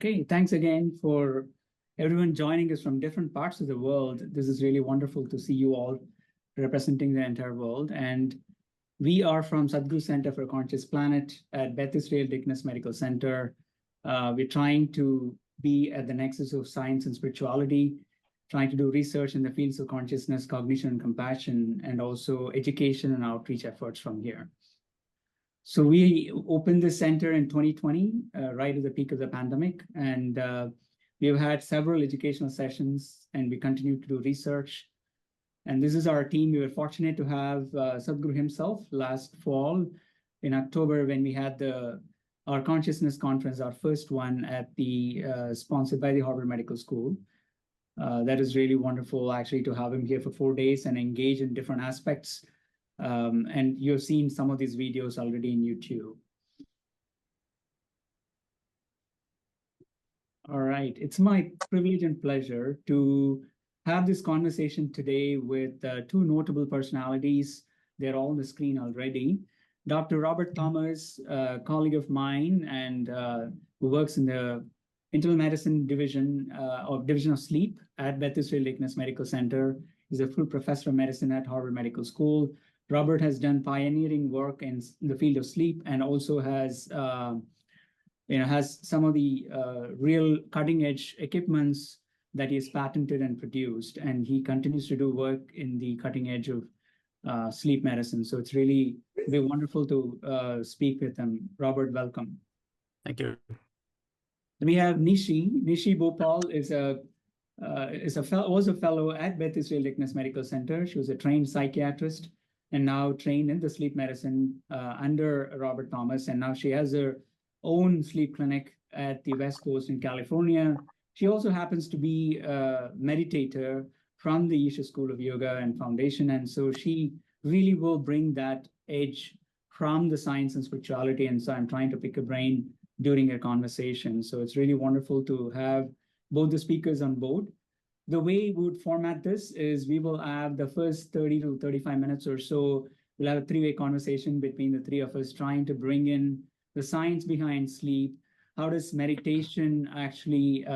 Okay, thanks again for everyone joining us from different parts of the world. This is really wonderful to see you all representing the entire world. And we are from Sadhguru Center for a Conscious Planet at Beth Israel Dickness Medical Center. We're trying to be at the nexus of science and spirituality, trying to do research in the fields of consciousness, cognition, and compassion, and also education and outreach efforts from here. So we opened this center in 2020, right at the peak of the pandemic, and we've had several educational sessions, and we continue to do research. And this is our team. We were fortunate to have Sadhguru himself last fall in October when we had our consciousness conference, our first one at the sponsored by the Harvard Medical School. That is really wonderful, actually, to have him here for 4 days and engage in different aspects. And you've seen some of these videos already in YouTube. All right, it's my privilege and pleasure to have this conversation today with two notable personalities. They're all on the screen already. Dr. Robert Thomas, a colleague of mine, and who works in the internal medicine division of sleep at Beth Israel Dickness Medical Center. He's a full professor of medicine at Harvard Medical School. Robert has done pioneering work in the field of sleep and also has some of the real cutting-edge equipments that he has patented and produced, and he continues to do work in the cutting edge of sleep medicine. So it's really wonderful to speak with him. Robert, welcome. Thank you. We have Nishi. Nishi Bhopal was a fellow at Beth Israel Dickness Medical Center. She was a trained psychiatrist and now trained in the sleep medicine under Robert Thomas. And now she has her own sleep clinic at the West Coast in California. She also happens to be a meditator from the Isha School of Yoga and Foundation. And so she really will bring that edge from the science and spirituality. And so I'm trying to pick a brain during a conversation. So it's really wonderful to have both the speakers on board. The way we would format this is we will have the first 30 to 35 minutes or so. We'll have a three-way conversation between the three of us, trying to bring in the science behind sleep. How does meditation actually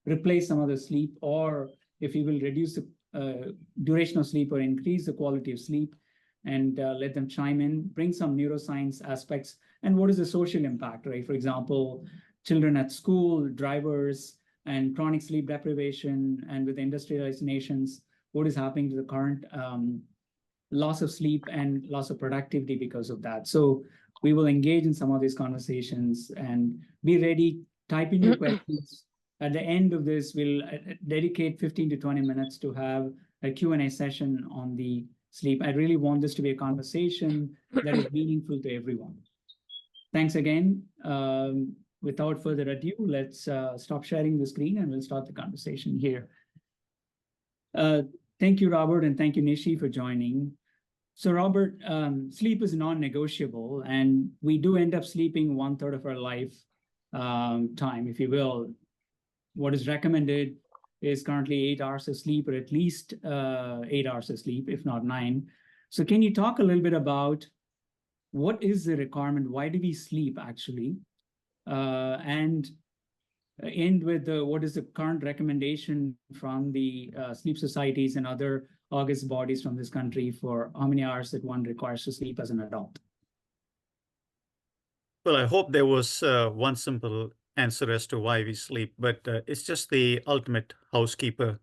replace some of the sleep, or if you will reduce the duration of sleep or increase the quality of sleep, and let them chime in, bring some neuroscience aspects, and what is the social impact, right? For example, children at school, drivers, and chronic sleep deprivation, and with industrialized nations, what is happening to the current loss of sleep and loss of productivity because of that. So we will engage in some of these conversations and be ready. Type in your questions. At the end of this, we'll dedicate 15 to 20 minutes to have a Q&A session on the sleep. I really want this to be a conversation that is meaningful to everyone. Thanks again. Without further ado, let's stop sharing the screen and we'll start the conversation here. Thank you, Robert, and thank you, Nishi, for joining. So, Robert, sleep is non-negotiable, and we do end up sleeping 1/3 of our life time, if you will. What is recommended is currently 8 hours of sleep, or at least 8 hours of sleep, if not 9. So can you talk a little bit about what is the requirement? Why do we sleep, actually? And end with what is the current recommendation from the sleep societies and other august bodies from this country for how many hours that one requires to sleep as an adult? Well, I hope there was one simple answer as to why we sleep, but it's just the ultimate housekeeper.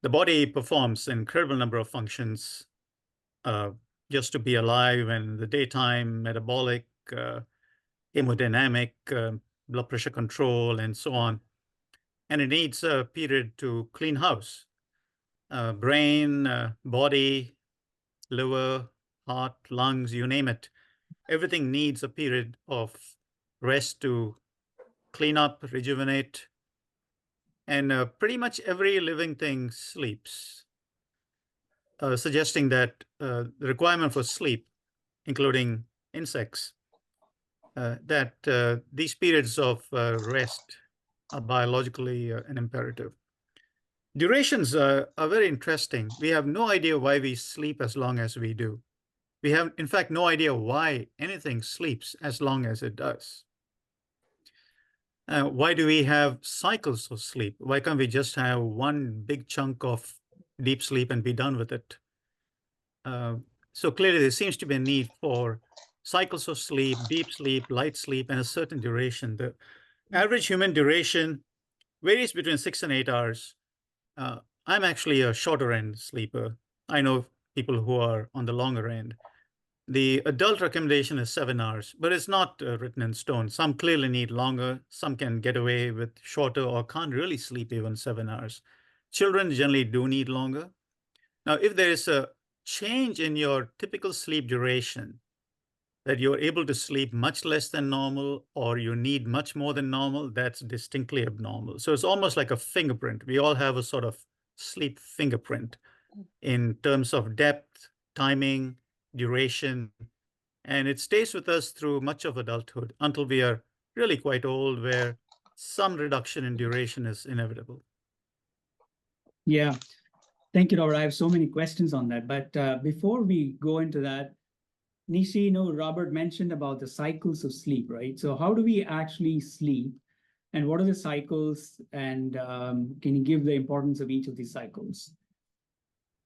The body performs an incredible number of functions just to be alive, and the daytime, metabolic, hemodynamic, blood pressure control, and so on. And it needs a period to clean house. Brain, body, liver, heart, lungs, you name it. Everything needs a period of rest to clean up, rejuvenate. And pretty much every living thing sleeps, suggesting that the requirement for sleep, including insects, that these periods of rest are biologically an imperative. Durations are very interesting. We have no idea why we sleep as long as we do. We have, in fact, no idea why anything sleeps as long as it does. Why do we have cycles of sleep? Why can't we just have one big chunk of deep sleep and be done with it? So clearly there seems to be a need for cycles of sleep, deep sleep, light sleep, and a certain duration. The average human duration varies between 6 and 8 hours. I'm actually a shorter end sleeper. I know people who are on the longer end. The adult recommendation is 7 hours, but it's not written in stone. Some clearly need longer. Some can get away with shorter or can't really sleep even 7 hours. Children generally do need longer. Now, if there is a change in your typical sleep duration, that you're able to sleep much less than normal or you need much more than normal, that's distinctly abnormal. So it's almost like a fingerprint. We all have a sort of sleep fingerprint in terms of depth, timing, duration, and it stays with us through much of adulthood until we are really quite old, where some reduction in duration is inevitable. Yeah. Thank you, Robert. I have so many questions on that. But before we go into that, Nishi, Robert mentioned about the cycles of sleep, right? So how do we actually sleep? And what are the cycles? And can you give the importance of each of these cycles?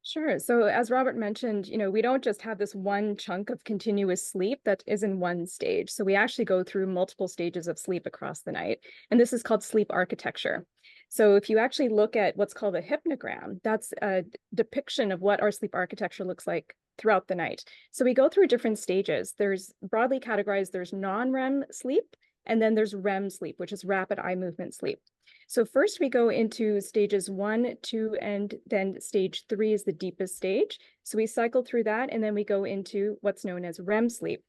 Sure. So as Robert mentioned, we don't just have this one chunk of continuous sleep that is in one stage. So we actually go through multiple stages of sleep across the night. And this is called sleep architecture. So if you actually look at what's called a hypnogram, that's a depiction of what our sleep architecture looks like throughout the night. So we go through different stages. There's broadly categorized, there's non-REM sleep, and then there's REM sleep, which is rapid eye movement sleep. So first we go into stages 1, 2, and then stage 3 is the deepest stage. So we cycle through that, and then we go into what's known as REM sleep.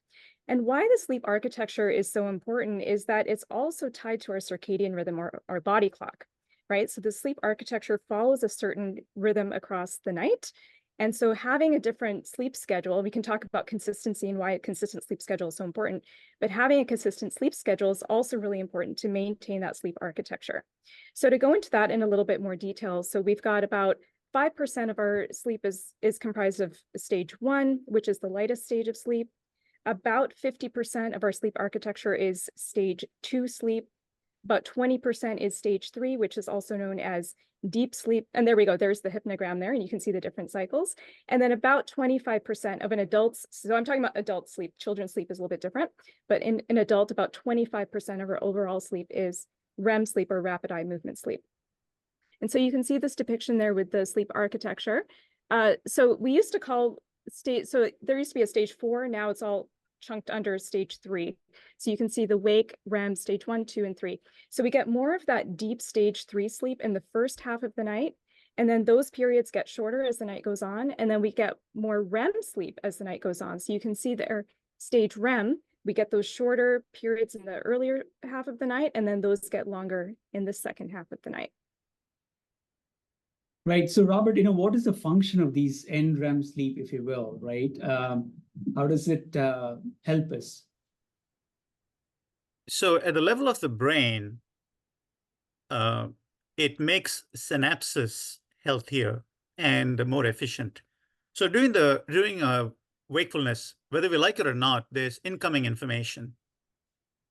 And why the sleep architecture is so important is that it's also tied to our circadian rhythm, or our body clock, right? So the sleep architecture follows a certain rhythm across the night. And so having a different sleep schedule, we can talk about consistency and why a consistent sleep schedule is so important, but having a consistent sleep schedule is also really important to maintain that sleep architecture. So to go into that in a little bit more detail, so we've got about 5% of our sleep is comprised of stage 1, which is the lightest stage of sleep. About 50% of our sleep architecture is stage 2 sleep. About 20% is stage 3, which is also known as deep sleep. And there we go, there's the hypnogram there, and you can see the different cycles. And then about 25% of an adult's, so I'm talking about adult sleep, children's sleep is a little bit different, but in an adult, about 25% of our overall sleep is REM sleep, or rapid eye movement sleep. And so you can see this depiction there with the sleep architecture. So we used to call so there used to be a stage 4, now it's all chunked under stage 3. So you can see the wake, REM, stage 1, 2, and 3. So we get more of that deep stage 3 sleep in the first half of the night. And then those periods get shorter as the night goes on. And then we get more REM sleep as the night goes on. So you can see there, stage REM, we get those shorter periods in the earlier half of the night, and then those get longer in the second half of the night. Right. So, Robert, what is the function of these NREM sleep, if you will, right? How does it help us? So at the level of the brain, it makes synapses healthier and more efficient. So during wakefulness, whether we like it or not, there's incoming information.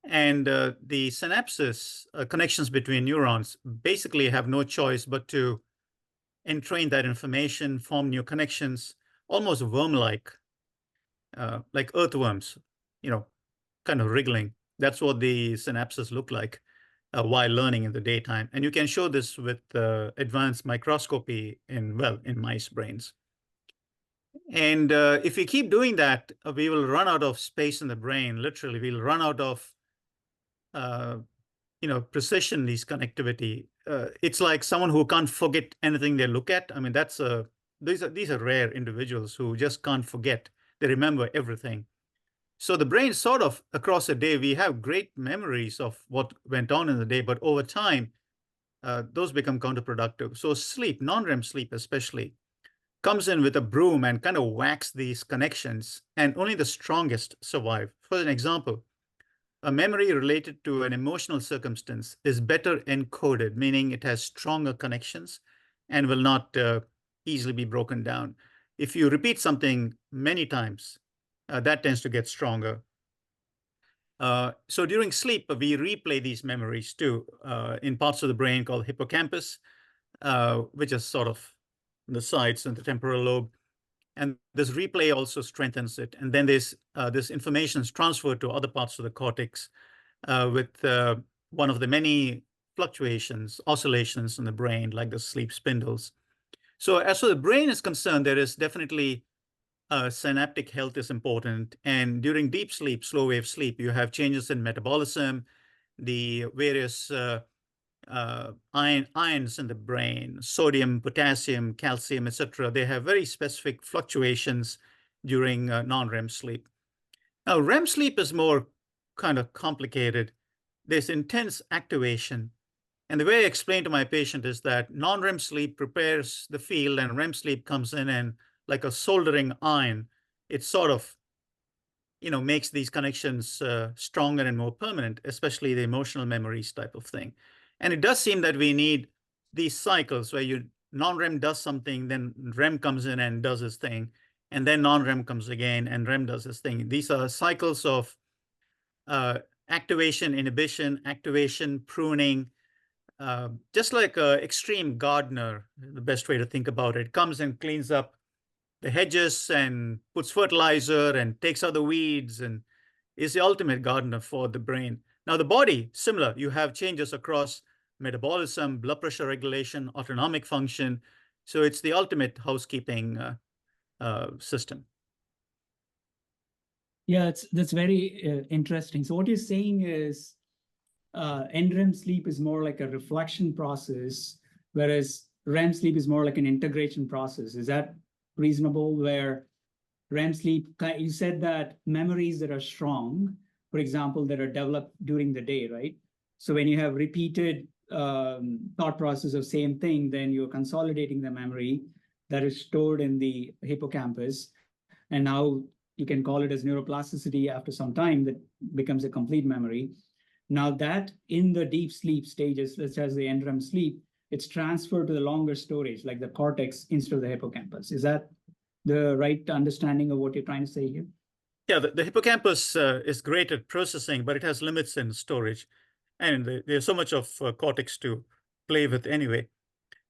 And the synapses, connections between neurons, basically have no choice but to entrain that information, form new connections, almost worm-like, like earthworms, kind of wriggling. That's what the synapses look like while learning in the daytime. And you can show this with advanced microscopy in mice brains. And if we keep doing that, we will run out of space in the brain. Literally, we'll run out of precision, these connectivity. It's like someone who can't forget anything they look at. I mean, these are rare individuals who just can't forget. They remember everything. So the brain sort of, across a day, we have great memories of what went on in the day, but over time, those become counterproductive. So sleep, non-REM sleep especially, comes in with a broom and kind of whacks these connections, and only the strongest survive. For an example, a memory related to an emotional circumstance is better encoded, meaning it has stronger connections and will not easily be broken down. If you repeat something many times, that tends to get stronger. So during sleep, we replay these memories too in parts of the brain called hippocampus, which is sort of the sides and the temporal lobe. And this replay also strengthens it. And then this information is transferred to other parts of the cortex with one of the many fluctuations, oscillations in the brain, like the sleep spindles. So as far as the brain is concerned, there is definitely synaptic health is important. And during deep sleep, slow wave sleep, you have changes in metabolism, the various ions in the brain, sodium, potassium, calcium, etc. They have very specific fluctuations during non-REM sleep. Now, REM sleep is more kind of complicated. There's intense activation. And the way I explain to my patient is that non-REM sleep prepares the field and REM sleep comes in and like a soldering iron, it sort of, makes these connections stronger and more permanent, especially the emotional memories type of thing. And it does seem that we need these cycles where non-REM does something, then REM comes in and does its thing, and then non-REM comes again and REM does its thing. These are cycles of activation, inhibition, activation, pruning, just like an extreme gardener, the best way to think about it, comes and cleans up the hedges and puts fertilizer and takes out the weeds and is the ultimate gardener for the brain. Now, the body, similar. You have changes across metabolism, blood pressure regulation, autonomic function. So it's the ultimate housekeeping system. Yeah, that's very interesting. So what you're saying is NREM sleep is more like a reflection process, whereas REM sleep is more like an integration process. Is that reasonable? Where REM sleep, you said that memories that are strong, for example, that are developed during the day, right? So when you have repeated thought process of same thing, then you're consolidating the memory that is stored in the hippocampus. And now you can call it as neuroplasticity after some time that becomes a complete memory. Now that in the deep sleep stages, such as the NREM sleep, it's transferred to the longer storage, like the cortex instead of the hippocampus. Is that the right understanding of what you're trying to say here? Yeah, the hippocampus is great at processing, but it has limits in storage. And there's so much of cortex to play with anyway.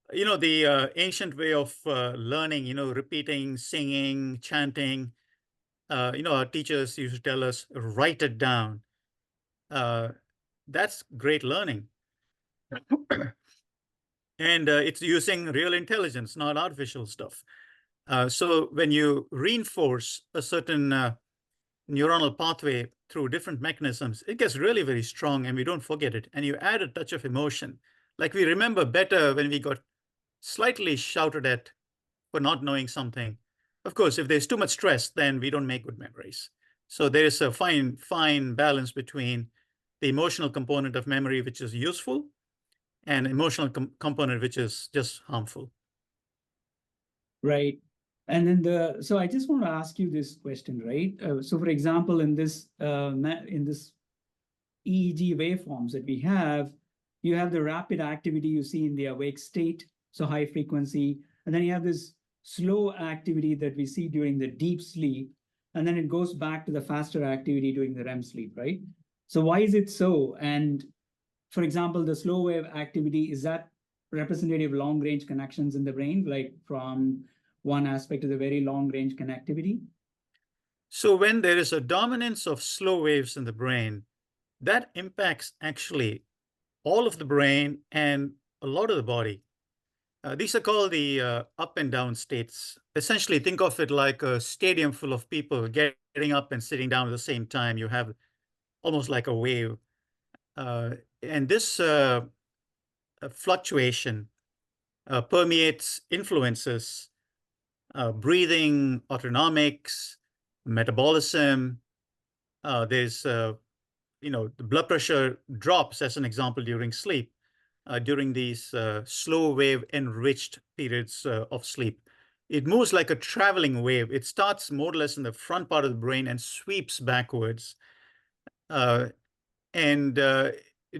The ancient way of learning, repeating, singing, chanting, our teachers used to tell us, write it down. That's great learning. And it's using real intelligence, not artificial stuff. So when you reinforce a certain neuronal pathway through different mechanisms, it gets really very strong and we don't forget it. And you add a touch of emotion. Like we remember better when we got slightly shouted at for not knowing something. Of course, if there's too much stress, then we don't make good memories. So there is a fine balance between the emotional component of memory, which is useful, and emotional component, which is just harmful. Right. And then so I just want to ask you this question, right? So for example, in this EEG waveforms that we have, you have the rapid activity you see in the awake state, so high frequency, and then you have this slow activity that we see during the deep sleep, and then it goes back to the faster activity during the REM sleep, right? So why is it so? And for example, the slow wave activity, is that representative long range connections in the brain, like from one aspect to the very long range connectivity? So when there is a dominance of slow waves in the brain, that impacts actually all of the brain and a lot of the body. These are called the up and down states. Essentially, think of it like a stadium full of people getting up and sitting down at the same time. You have almost like a wave. And this fluctuation permeates, influences breathing, autonomics, metabolism. There's, the blood pressure drops, as an example, during sleep, during these slow wave enriched periods of sleep. It moves like a traveling wave. It starts more or less in the front part of the brain and sweeps backwards. And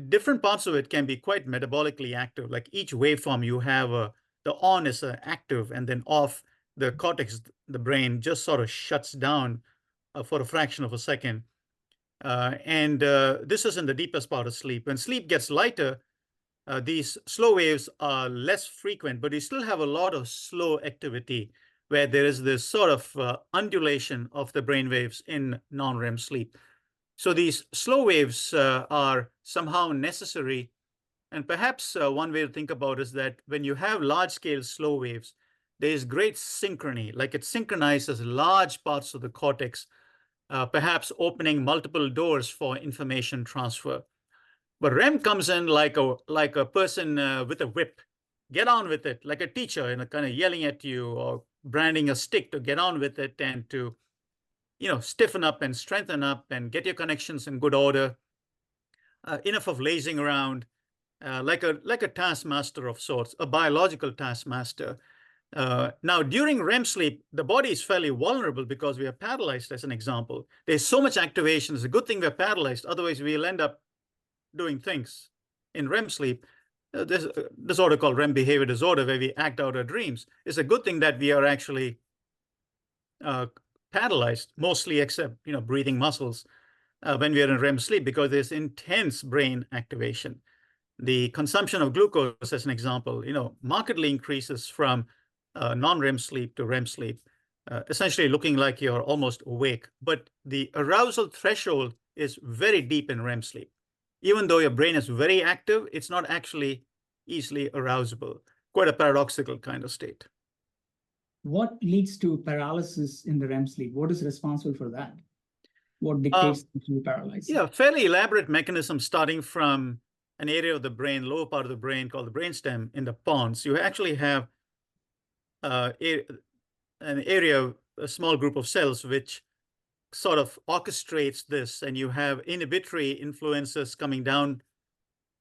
different parts of it can be quite metabolically active. Like each waveform, you have the on is active, and then off, the cortex, the brain, just sort of shuts down for a fraction of a second. This is in the deepest part of sleep. When sleep gets lighter, these slow waves are less frequent, but you still have a lot of slow activity where there is this sort of undulation of the brain waves in non-REM sleep. So these slow waves are somehow necessary. And perhaps one way to think about is that when you have large-scale slow waves, there is great synchrony, like it synchronizes large parts of the cortex, perhaps opening multiple doors for information transfer. But REM comes in like a person with a whip. Get on with it, like a teacher, kind of yelling at you or branding a stick to get on with it and to, stiffen up and strengthen up and get your connections in good order. Enough of lazing around, like a taskmaster of sorts, a biological taskmaster. Now, during REM sleep, the body is fairly vulnerable because we are paralyzed, as an example. There's so much activation. It's a good thing we're paralyzed. Otherwise, we'll end up doing things in REM sleep. There's a disorder called REM behavior disorder where we act out our dreams. It's a good thing that we are actually paralyzed, mostly except breathing muscles when we are in REM sleep, because there's intense brain activation. The consumption of glucose, as an example, markedly increases from non-REM sleep to REM sleep, essentially looking like you're almost awake. But the arousal threshold is very deep in REM sleep. Even though your brain is very active, it's not actually easily arousable. Quite a paradoxical kind of state. What leads to paralysis in the REM sleep? What is responsible for that? What dictates to be paralyzed? Yeah, fairly elaborate mechanism starting from an area of the brain, lower part of the brain called the brainstem in the pons. You actually have an area, a small group of cells, which sort of orchestrates this, and you have inhibitory influences coming down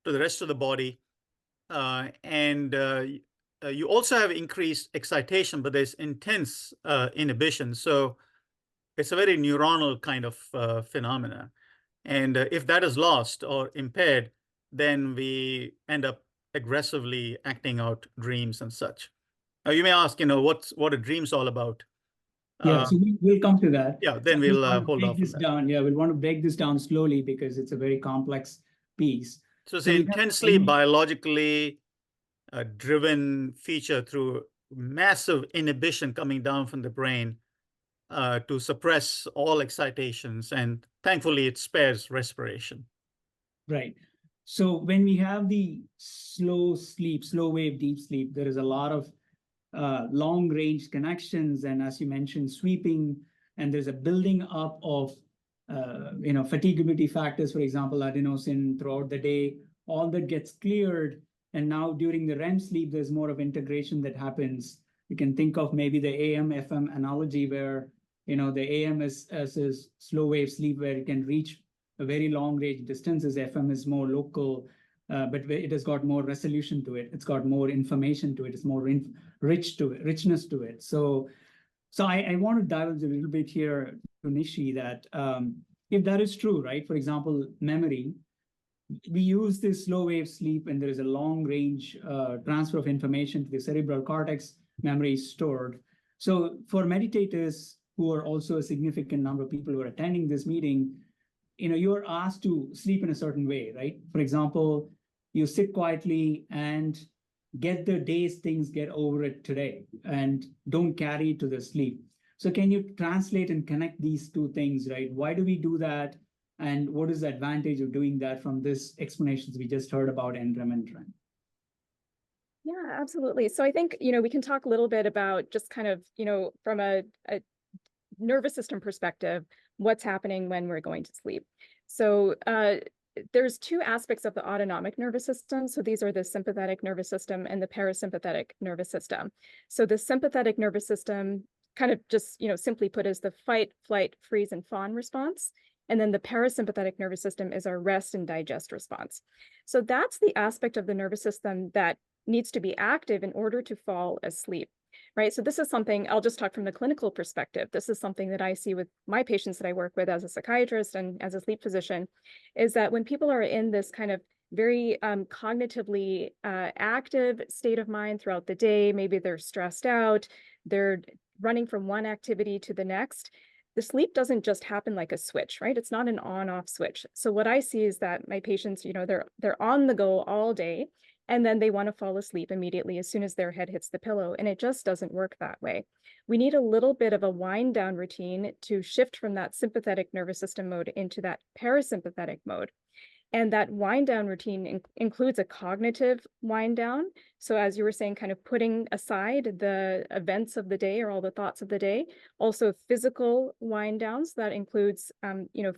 to the rest of the body. You also have increased excitation, but there's intense inhibition. So it's a very neuronal kind of phenomena. And if that is lost or impaired, then we end up aggressively acting out dreams and such. You may ask, what are dreams all about? Yeah, so we'll come to that. Yeah, then we'll hold off on that. Down. Yeah, we'll want to break this down slowly because it's a very complex piece. So it's an intensely biologically driven feature through massive inhibition coming down from the brain to suppress all excitations. And thankfully, it spares respiration. Right. So when we have the slow sleep, slow wave deep sleep, there is a lot of long range connections, and as you mentioned, sweeping, and there's a building up of fatigability factors, for example, adenosine throughout the day. All that gets cleared, and now during the REM sleep, there's more of integration that happens. You can think of maybe the AM/FM analogy, where the AM is slow wave sleep, where it can reach a very long range distances. FM is more local, but it has got more resolution to it. It's got more information to it. It's more richness to it. So I want to divulge a little bit here to Nishi that if that is true, right? For example, memory, we use this slow wave sleep, and there is a long range transfer of information to the cerebral cortex. Memory is stored. So for meditators, who are also a significant number of people who are attending this meeting, you're asked to sleep in a certain way, right? For example, you sit quietly and get the day's things, get over it today, and don't carry to the sleep. So can you translate and connect these two things, right? Why do we do that? And what is the advantage of doing that from this explanations we just heard about NREM and REM? Yeah, absolutely. So I think, we can talk a little bit about just kind of, from a nervous system perspective, what's happening when we're going to sleep. So there's two aspects of the autonomic nervous system. So these are the sympathetic nervous system and the parasympathetic nervous system. So the sympathetic nervous system, kind of just, simply put, is the fight, flight, freeze, and fawn response. And then the parasympathetic nervous system is our rest and digest response. So that's the aspect of the nervous system that needs to be active in order to fall asleep. Right. So this is something, I'll just talk from the clinical perspective. This is something that I see with my patients that I work with as a psychiatrist and as a sleep physician, is that when people are in this kind of very cognitively active state of mind throughout the day, maybe they're stressed out, they're running from one activity to the next, the sleep doesn't just happen like a switch, right? It's not an on-off switch. So what I see is that my patients, they're on the go all day, and then they want to fall asleep immediately as soon as their head hits the pillow, and it just doesn't work that way. We need a little bit of a wind down routine to shift from that sympathetic nervous system mode into that parasympathetic mode. And that wind down routine includes a cognitive wind down. So as you were saying, kind of putting aside the events of the day or all the thoughts of the day. Also physical wind downs, that includes,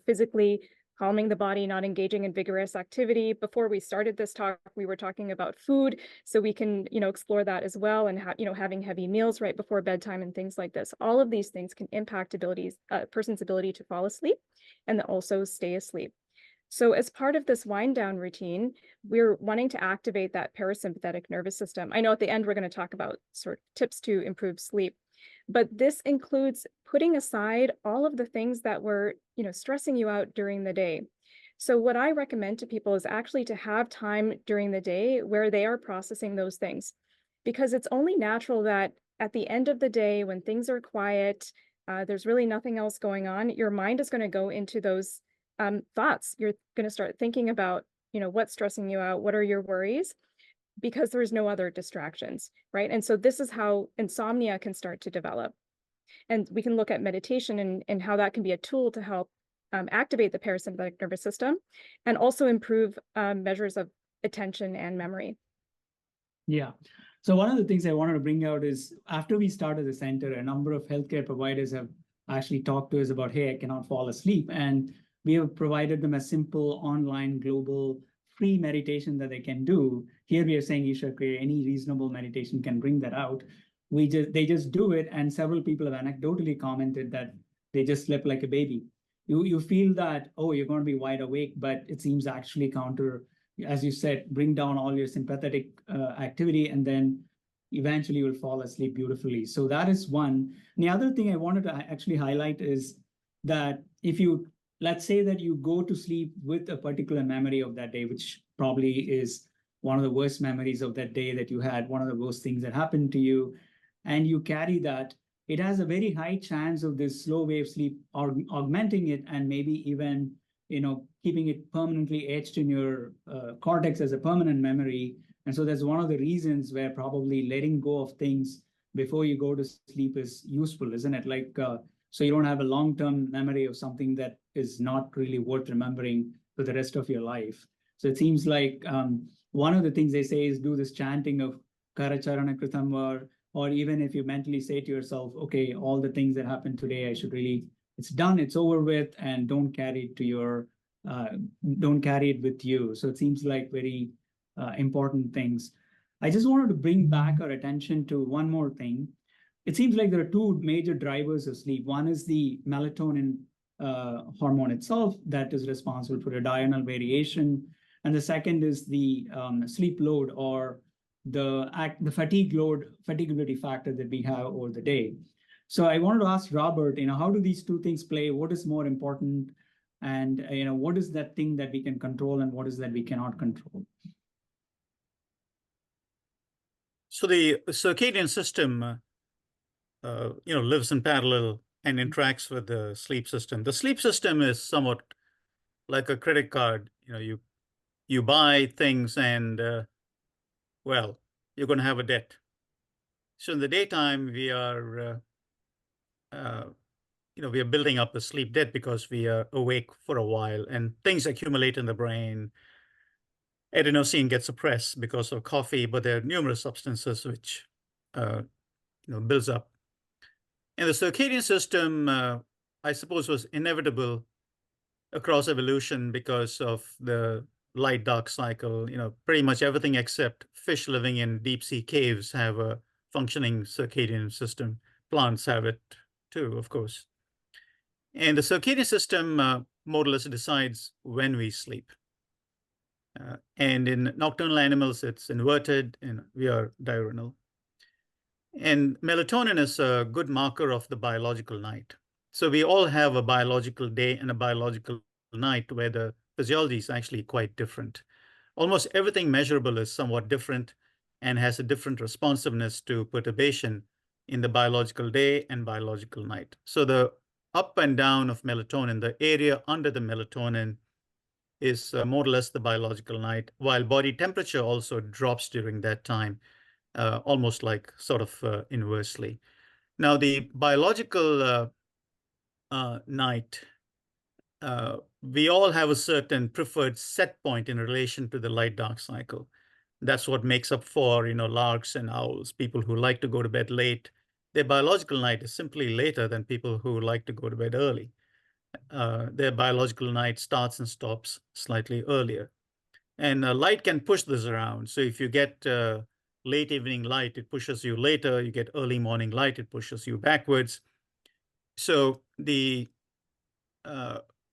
physically calming the body, not engaging in vigorous activity. Before we started this talk, we were talking about food. So we can, explore that as well, and having heavy meals right before bedtime and things like this. All of these things can impact a person's ability to fall asleep and also stay asleep. So as part of this wind down routine, we're wanting to activate that parasympathetic nervous system. I know at the end, we're going to talk about sort of tips to improve sleep, but this includes putting aside all of the things that were, stressing you out during the day. So what I recommend to people is actually to have time during the day where they are processing those things, because it's only natural that at the end of the day, when things are quiet, there's really nothing else going on, your mind is going to go into those thoughts. You're going to start thinking about, what's stressing you out, what are your worries, because there's no other distractions, right? And so this is how insomnia can start to develop. And we can look at meditation and how that can be a tool to help activate the parasympathetic nervous system and also improve measures of attention and memory. Yeah. So one of the things I wanted to bring out is after we started the center, a number of healthcare providers have actually talked to us about, hey, I cannot fall asleep. And we have provided them a simple online global free meditation that they can do. Here we are saying, Isha, any reasonable meditation can bring that out. They just do it, and several people have anecdotally commented that they just slept like a baby. You feel that, oh, you're going to be wide awake, but it seems actually counter, as you said, bring down all your sympathetic activity, and then eventually you'll fall asleep beautifully. So that is one. And the other thing I wanted to actually highlight is that if you, let's say that you go to sleep with a particular memory of that day, which probably is one of the worst memories of that day that you had, one of the worst things that happened to you, and you carry that, it has a very high chance of this slow wave sleep augmenting it, and maybe even, keeping it permanently etched in your cortex as a permanent memory. And so that's one of the reasons where probably letting go of things before you go to sleep is useful, isn't it? Like, so you don't have a long-term memory of something that is not really worth remembering for the rest of your life. So it seems like one of the things they say is do this chanting of Karacharana Kritamvar, or even if you mentally say to yourself, okay, all the things that happened today, it's done, it's over with, and don't carry it with you. So it seems like very important things. I just wanted to bring back our attention to one more thing. It seems like there are two major drivers of sleep. One is the melatonin hormone itself that is responsible for a diurnal variation. And the second is the sleep load, or the fatigability factor that we have over the day. So I wanted to ask Robert, how do these two things play? What is more important? And, what is that thing that we can control and what is that we cannot control? So the circadian system, lives in parallel and interacts with the sleep system. The sleep system is somewhat like a credit card. You buy things and, you're going to have a debt. So in the daytime, we are building up a sleep debt because we are awake for a while and things accumulate in the brain. Adenosine gets suppressed because of coffee, but there are numerous substances which, builds up. And the circadian system, I suppose, was inevitable across evolution because of the light-dark cycle. Pretty much everything except fish living in deep-sea caves have a functioning circadian system. Plants have it too, of course. And the circadian system more or less decides when we sleep. And in nocturnal animals, it's inverted, and we are diurnal. And melatonin is a good marker of the biological night. So we all have a biological day and a biological night where the physiology is actually quite different. Almost everything measurable is somewhat different and has a different responsiveness to perturbation in the biological day and biological night. So the up and down of melatonin, the area under the melatonin, is more or less the biological night, while body temperature also drops during that time, almost like sort of inversely. Now, the biological night, we all have a certain preferred set point in relation to the light-dark cycle. That's what makes up for, larks and owls, people who like to go to bed late. Their biological night is simply later than people who like to go to bed early. Their biological night starts and stops slightly earlier. And light can push this around. So if you get late evening light, it pushes you later. You get early morning light, it pushes you backwards. So the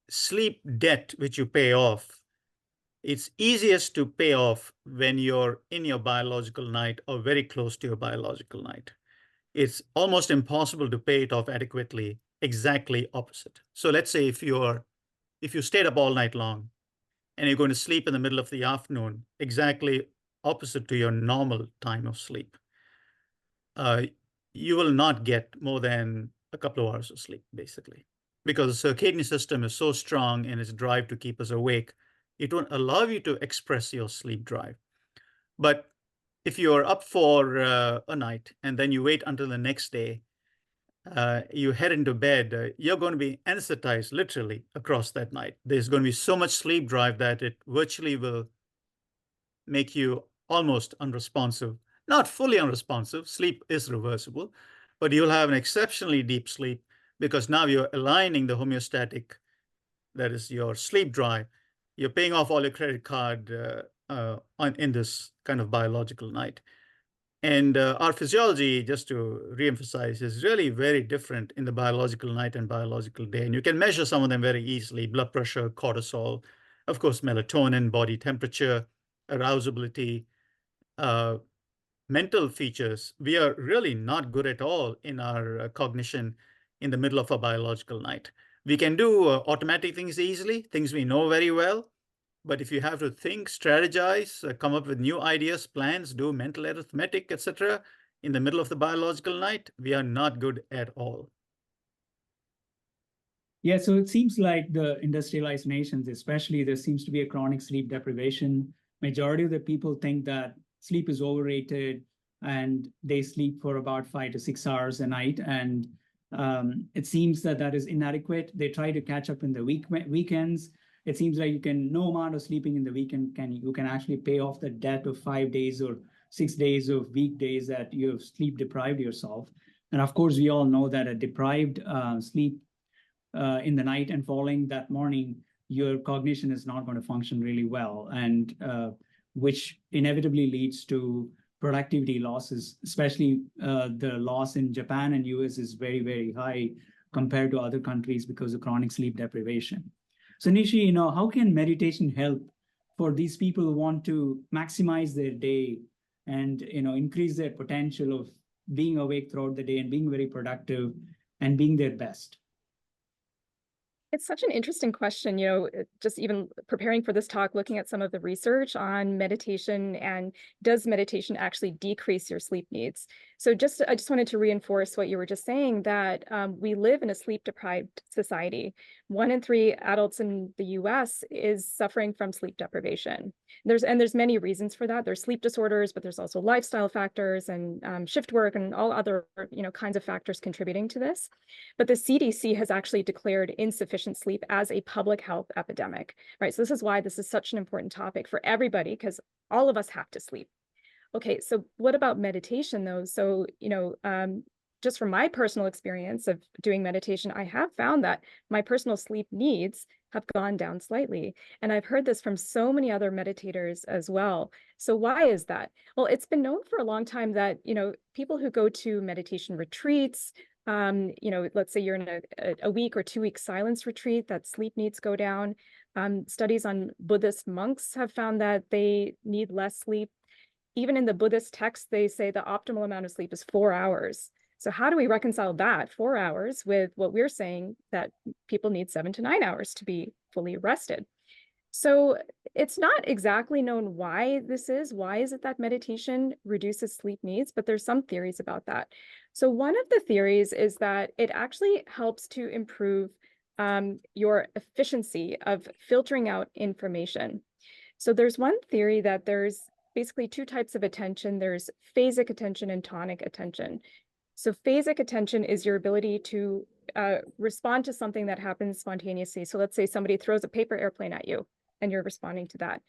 sleep debt which you pay off, it's easiest to pay off when you're in your biological night or very close to your biological night. It's almost impossible to pay it off adequately, exactly opposite. So let's say if you stayed up all night long and you're going to sleep in the middle of the afternoon, exactly opposite to your normal time of sleep, you will not get more than a couple of hours of sleep, basically, because the circadian system is so strong in its drive to keep us awake. It won't allow you to express your sleep drive. But if you're up for a night and then you wait until the next day, you head into bed, you're going to be anesthetized literally across that night. There's going to be so much sleep drive that it virtually will make you almost unresponsive. Not fully unresponsive, sleep is reversible, but you'll have an exceptionally deep sleep because now you're aligning the homeostatic, that is your sleep drive. You're paying off all your credit card in this kind of biological night. And our physiology, just to reemphasize, is really very different in the biological night and biological day. And you can measure some of them very easily: blood pressure, cortisol, of course, melatonin, body temperature, arousability, mental features. We are really not good at all in our cognition in the middle of a biological night. We can do automatic things easily, things we know very well. But if you have to think, strategize, come up with new ideas, plans, do mental arithmetic, etc., in the middle of the biological night, we are not good at all. Yeah, so it seems like the industrialized nations, especially, there seems to be a chronic sleep deprivation. Majority of the people think that sleep is overrated and they sleep for about 5 to 6 hours a night. And it seems that that is inadequate. They try to catch up in the weekends. It seems like no amount of sleeping in the weekend you can actually pay off the debt of 5 days or 6 days of weekdays that you have sleep deprived yourself. And of course, we all know that a deprived sleep in the night and following that morning, your cognition is not going to function really well, and which inevitably leads to productivity losses, especially the loss in Japan and US is very, very high compared to other countries because of chronic sleep deprivation. So Nishi, how can meditation help for these people who want to maximize their day and increase their potential of being awake throughout the day and being very productive and being their best? It's such an interesting question, just even preparing for this talk, looking at some of the research on meditation and does meditation actually decrease your sleep needs? So I just wanted to reinforce what you were just saying, that we live in a sleep-deprived society. 1 in 3 adults in the US is suffering from sleep deprivation. There's many reasons for that. There's sleep disorders, but there's also lifestyle factors and shift work and all other kinds of factors contributing to this. But the CDC has actually declared insufficient sleep as a public health epidemic, right? So this is why this is such an important topic for everybody, because all of us have to sleep. Okay, so what about meditation though? So, just from my personal experience of doing meditation, I have found that my personal sleep needs have gone down slightly. And I've heard this from so many other meditators as well. So why is that? Well, it's been known for a long time that, people who go to meditation retreats, let's say you're in a week or 2 week silence retreat, that sleep needs go down. Studies on Buddhist monks have found that they need less sleep. Even in the Buddhist texts, they say the optimal amount of sleep is 4 hours. So how do we reconcile that 4 hours with what we're saying that people need 7 to 9 hours to be fully rested? So it's not exactly known why this is. Why is it that meditation reduces sleep needs? But there's some theories about that. So one of the theories is that it actually helps to improve your efficiency of filtering out information. So there's one theory that there's basically two types of attention. There's phasic attention and tonic attention. So phasic attention is your ability to respond to something that happens spontaneously. So let's say somebody throws a paper airplane at you and you're responding to that.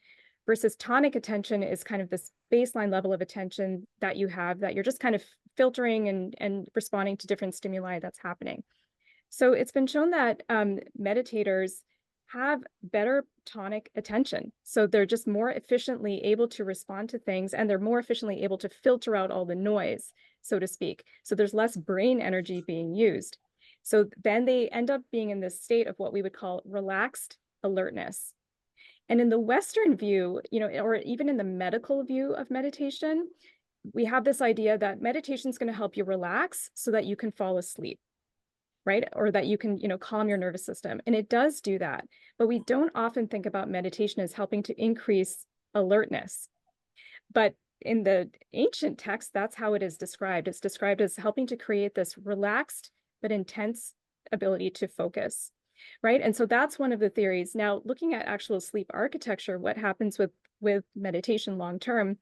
Versus tonic attention is kind of this baseline level of attention that you have, that you're just kind of filtering and responding to different stimuli that's happening. So it's been shown that meditators have better tonic attention. So they're just more efficiently able to respond to things, and they're more efficiently able to filter out all the noise, so to speak. So there's less brain energy being used. So then they end up being in this state of what we would call relaxed alertness. And in the Western view, or even in the medical view of meditation, we have this idea that meditation is going to help you relax so that you can fall asleep, right? Or that you can, calm your nervous system. And it does do that. But we don't often think about meditation as helping to increase alertness. But in the ancient text, that's how it is described. It's described as helping to create this relaxed but intense ability to focus, right? And so that's one of the theories. Now, looking at actual sleep architecture, what happens with meditation long term,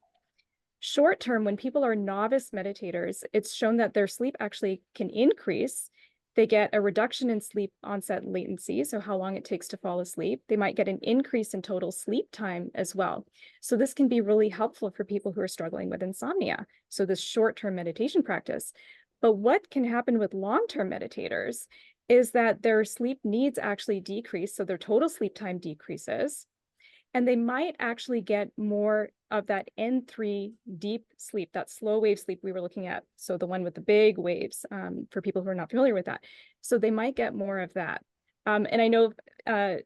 short term, when people are novice meditators, it's shown that their sleep actually can increase. They get a reduction in sleep onset latency, so how long it takes to fall asleep. They might get an increase in total sleep time as well. So this can be really helpful for people who are struggling with insomnia. So this short-term meditation practice. But what can happen with long-term meditators is that their sleep needs actually decrease, so their total sleep time decreases. And they might actually get more of that N3 deep sleep, that slow wave sleep we were looking at. So the one with the big waves, for people who are not familiar with that. So they might get more of that. And I know at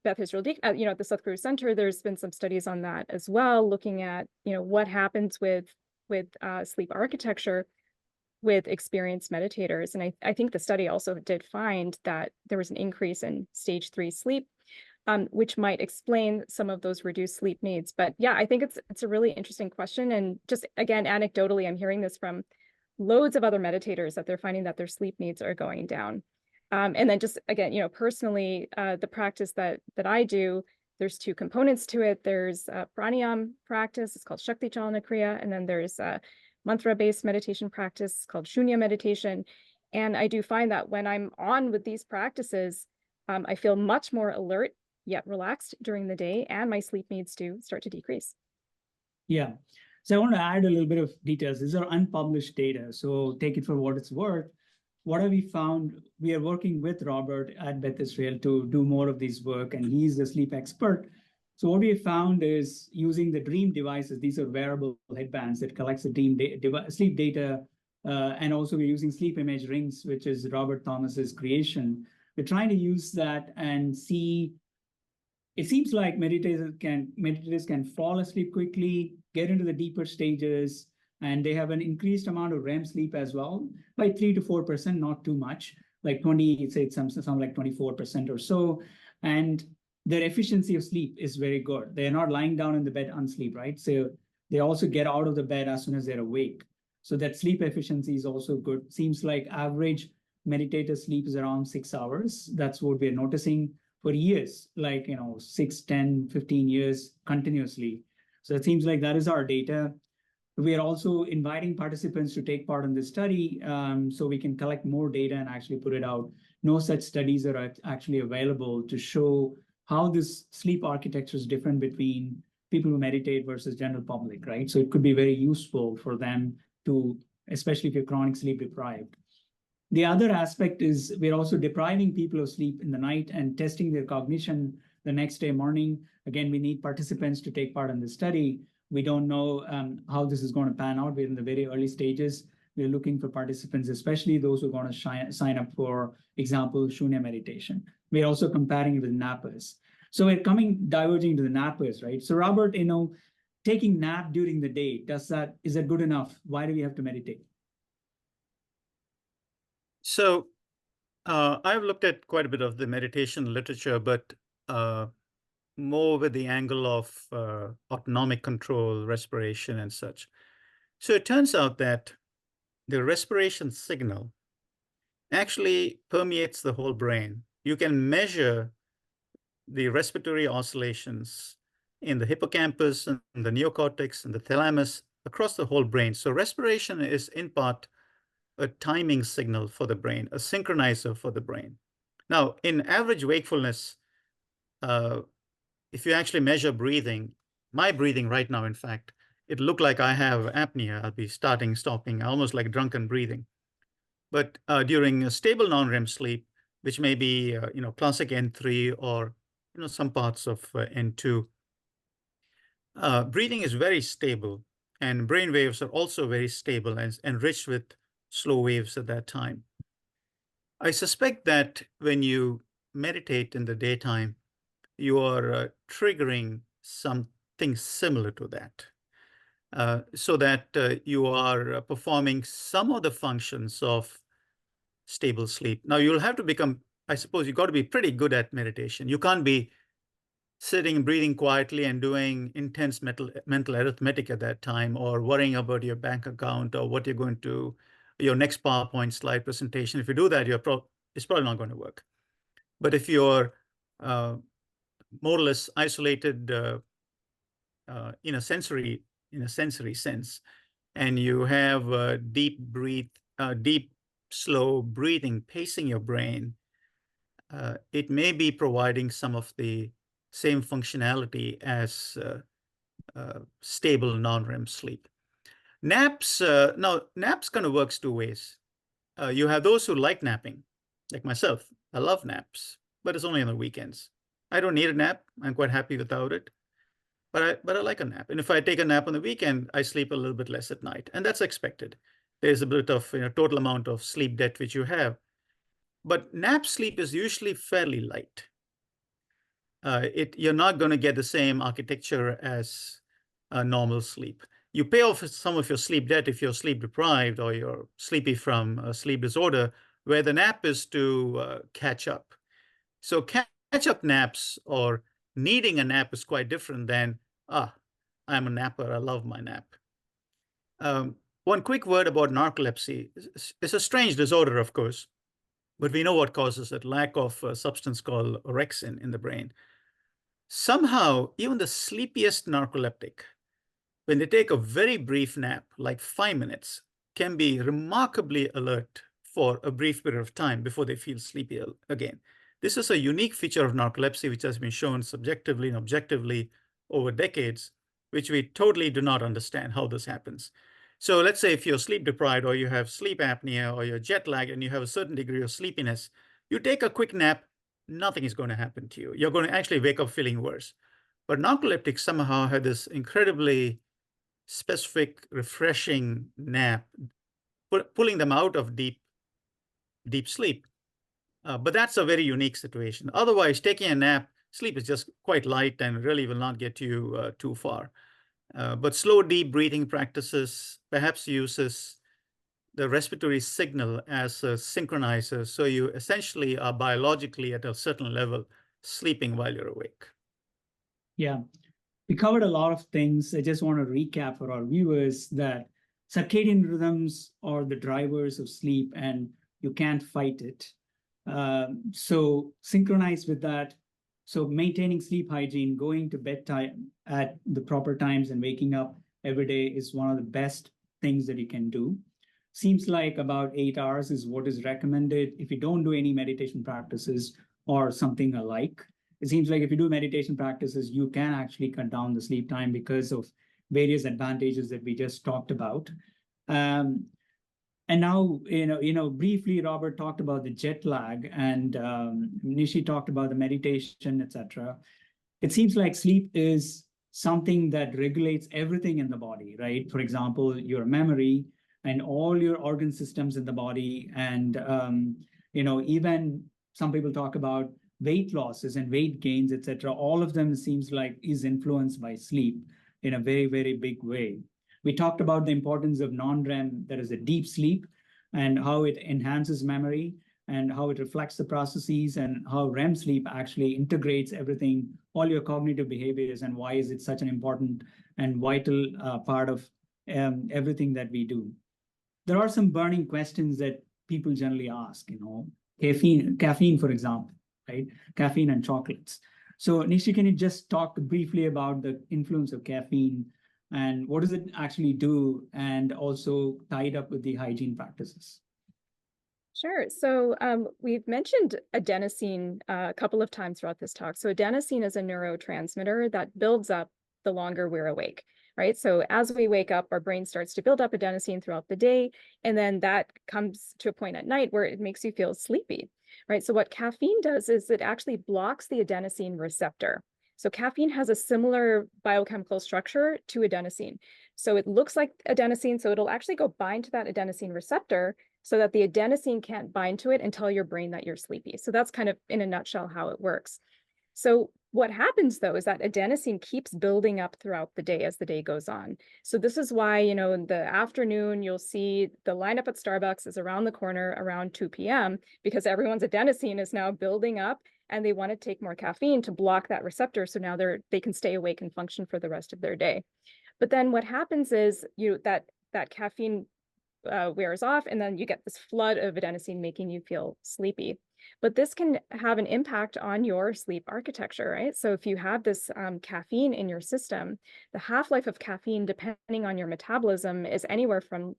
Beth Israel, at the South Korea Center, there's been some studies on that as well, looking at, what happens with sleep architecture with experienced meditators. And I think the study also did find that there was an increase in stage 3 sleep, which might explain some of those reduced sleep needs. But yeah, I think it's a really interesting question. And just again, anecdotally, I'm hearing this from loads of other meditators that they're finding that their sleep needs are going down. And then just again, personally, the practice that I do, there's two components to it. There's a pranayam practice, it's called Shakti Chalana Kriya, and then there's a mantra-based meditation practice called Shunya meditation. And I do find that when I'm on with these practices, I feel much more alert yet relaxed during the day, and my sleep needs to start to decrease. Yeah. So I want to add a little bit of details. These are unpublished data, so take it for what it's worth. What have we found? We are working with Robert at Beth Israel to do more of this work, and he's a sleep expert. So what we have found is using the Dream devices. These are wearable headbands that collects the sleep data, and also we're using sleep image rings, which is Robert Thomas's creation. We're trying to use that and see. It seems like meditators can fall asleep quickly, get into the deeper stages, and they have an increased amount of REM sleep as well, by 3 to 4%, not too much, like 20, say some like 24% or so. And their efficiency of sleep is very good. They're not lying down in the bed unsleep, right? So they also get out of the bed as soon as they're awake. So that sleep efficiency is also good. Seems like average meditator sleep is around 6 hours. That's what we're noticing for years, like 6, 10, 15 years continuously. So it seems like that is our data. We are also inviting participants to take part in this study, so we can collect more data and actually put it out. No such studies are actually available to show how this sleep architecture is different between people who meditate versus general public, right? So it could be very useful for them to, especially if you're chronic sleep deprived. The other aspect is we're also depriving people of sleep in the night and testing their cognition the next day morning. Again, we need participants to take part in the study. We don't know how this is going to pan out. We're in the very early stages. We're looking for participants, especially those who are going to sign up for example, Shunya meditation. We're also comparing it with nappers. So we're diverging to the nappers, right? So Robert, taking nap during the day, is that good enough? Why do we have to meditate? So I've looked at quite a bit of the meditation literature, but more with the angle of autonomic control, respiration, and such. So it turns out that the respiration signal actually permeates the whole brain. You can measure the respiratory oscillations in the hippocampus and the neocortex and the thalamus across the whole brain. So respiration is in part a timing signal for the brain, a synchronizer for the brain. Now, in average wakefulness, if you actually measure breathing, my breathing right now, in fact, it looked like I have apnea. I'll be starting, stopping, almost like drunken breathing. But during a stable non-REM sleep, which may be classic N3 or some parts of N2, breathing is very stable, and brain waves are also very stable and enriched with slow waves at that time. I suspect that when you meditate in the daytime, you are triggering something similar to that, so that you are performing some of the functions of stable sleep. Now, you'll have to become, I suppose, you've got to be pretty good at meditation. You can't be sitting, breathing quietly and doing intense mental arithmetic at that time, or worrying about your bank account or what you're going to, your next PowerPoint slide presentation. If you do that, it's probably not going to work. But if you're more or less isolated in a sensory sense, and you have deep, slow breathing pacing your brain, it may be providing some of the same functionality as stable non-REM sleep. Naps, now naps kind of works two ways. You have those who like napping, like myself. I love naps, but it's only on the weekends. I don't need a nap. I'm quite happy without it. But I like a nap. And if I take a nap on the weekend, I sleep a little bit less at night. And that's expected. There's a bit of total amount of sleep debt which you have. But nap sleep is usually fairly light. You're not going to get the same architecture as normal sleep. You pay off some of your sleep debt if you're sleep deprived or you're sleepy from a sleep disorder, where the nap is to catch up. So catch-up naps or needing a nap is quite different than, I'm a napper, I love my nap. One quick word about narcolepsy. It's a strange disorder, of course, but we know what causes it, lack of a substance called orexin in the brain. Somehow, even the sleepiest narcoleptic, when they take a very brief nap, like 5 minutes, can be remarkably alert for a brief period of time before they feel sleepy again. This is a unique feature of narcolepsy, which has been shown subjectively and objectively over decades, which we totally do not understand how this happens. So let's say if you're sleep deprived or you have sleep apnea or you're jet lagged and you have a certain degree of sleepiness, you take a quick nap, nothing is going to happen to you. You're going to actually wake up feeling worse. But narcoleptics somehow have this incredibly specific, refreshing nap, pulling them out of deep sleep. But that's a very unique situation. Otherwise, taking a nap, sleep is just quite light and really will not get you too far. But slow, deep breathing practices perhaps uses the respiratory signal as a synchronizer. So you essentially are biologically at a certain level sleeping while you're awake. Yeah, we covered a lot of things. I just want to recap for our viewers that circadian rhythms are the drivers of sleep and you can't fight it. So synchronize with that. So maintaining sleep hygiene, going to bedtime at the proper times and waking up every day is one of the best things that you can do. Seems like about 8 hours is what is recommended if you don't do any meditation practices or something alike. It seems like if you do meditation practices, you can actually cut down the sleep time because of various advantages that we just talked about. And now, briefly, Robert talked about the jet lag and Nishi talked about the meditation, etc. It seems like sleep is something that regulates everything in the body, right? For example, your memory and all your organ systems in the body. And, even some people talk about weight losses and weight gains, etc. All of them seems like is influenced by sleep in a very, very big way. We talked about the importance of non-REM, that is a deep sleep, and how it enhances memory and how it reflects the processes and how REM sleep actually integrates everything, all your cognitive behaviors, and why is it such an important and vital part of everything that we do. There are some burning questions that people generally ask, caffeine, for example, right? Caffeine and chocolates. So Nishi, can you just talk briefly about the influence of caffeine and what does it actually do, and also tie it up with the hygiene practices? Sure. So we've mentioned adenosine a couple of times throughout this talk. So adenosine is a neurotransmitter that builds up the longer we're awake, right? So as we wake up, our brain starts to build up adenosine throughout the day, and then that comes to a point at night where it makes you feel sleepy, right? So what caffeine does is it actually blocks the adenosine receptor. So caffeine has a similar biochemical structure to adenosine. So it looks like adenosine, so it'll actually go bind to that adenosine receptor so that the adenosine can't bind to it and tell your brain that you're sleepy. So that's kind of in a nutshell how it works. So what happens though is that adenosine keeps building up throughout the day as the day goes on. So this is why, in the afternoon, you'll see the lineup at Starbucks is around the corner around 2 p.m. because everyone's adenosine is now building up and they want to take more caffeine to block that receptor. So now they can stay awake and function for the rest of their day. But then what happens is that caffeine wears off, and then you get this flood of adenosine making you feel sleepy. But this can have an impact on your sleep architecture, right? So if you have this caffeine in your system, the half-life of caffeine, depending on your metabolism, is anywhere from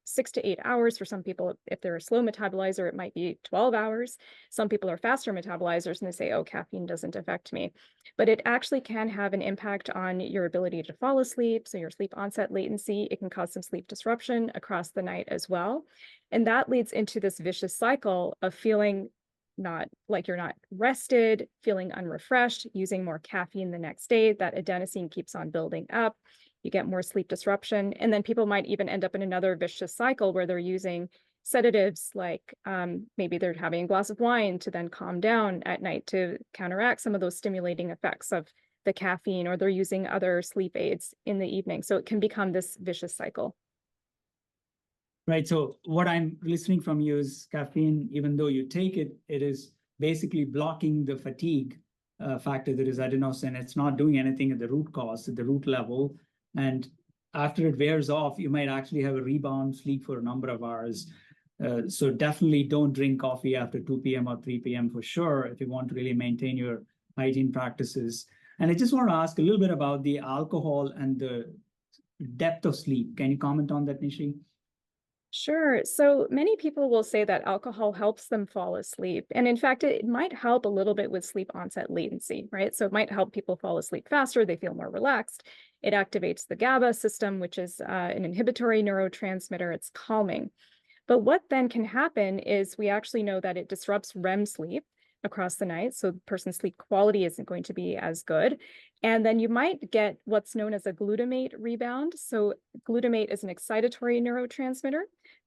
6 to 8 hours. For some people, if they're a slow metabolizer, it might be 12 hours. Some people are faster metabolizers and they say, oh, caffeine doesn't affect me. But it actually can have an impact on your ability to fall asleep. So your sleep onset latency, it can cause some sleep disruption across the night as well. And that leads into this vicious cycle of feeling not like you're not rested, feeling unrefreshed, using more caffeine the next day. That adenosine keeps on building up. You get more sleep disruption. And then people might even end up in another vicious cycle where they're using sedatives, like maybe they're having a glass of wine to then calm down at night to counteract some of those stimulating effects of the caffeine, or they're using other sleep aids in the evening. So it can become this vicious cycle. Right. So what I'm listening from you is caffeine, even though you take it, it is basically blocking the fatigue factor that is adenosine. It's not doing anything at the root cause, at the root level. And after it wears off, you might actually have a rebound sleep for a number of hours. So definitely don't drink coffee after 2 p.m. or 3 p.m. for sure, if you want to really maintain your hygiene practices. And I just want to ask a little bit about the alcohol and the depth of sleep. Can you comment on that, Nishi? Sure. So many people will say that alcohol helps them fall asleep. And in fact, it might help a little bit with sleep onset latency, right? So it might help people fall asleep faster. They feel more relaxed. It activates the GABA system, which is an inhibitory neurotransmitter. It's calming. But what then can happen is we actually know that it disrupts REM sleep across the night. So the person's sleep quality isn't going to be as good. And then you might get what's known as a glutamate rebound. So glutamate is an excitatory neurotransmitter.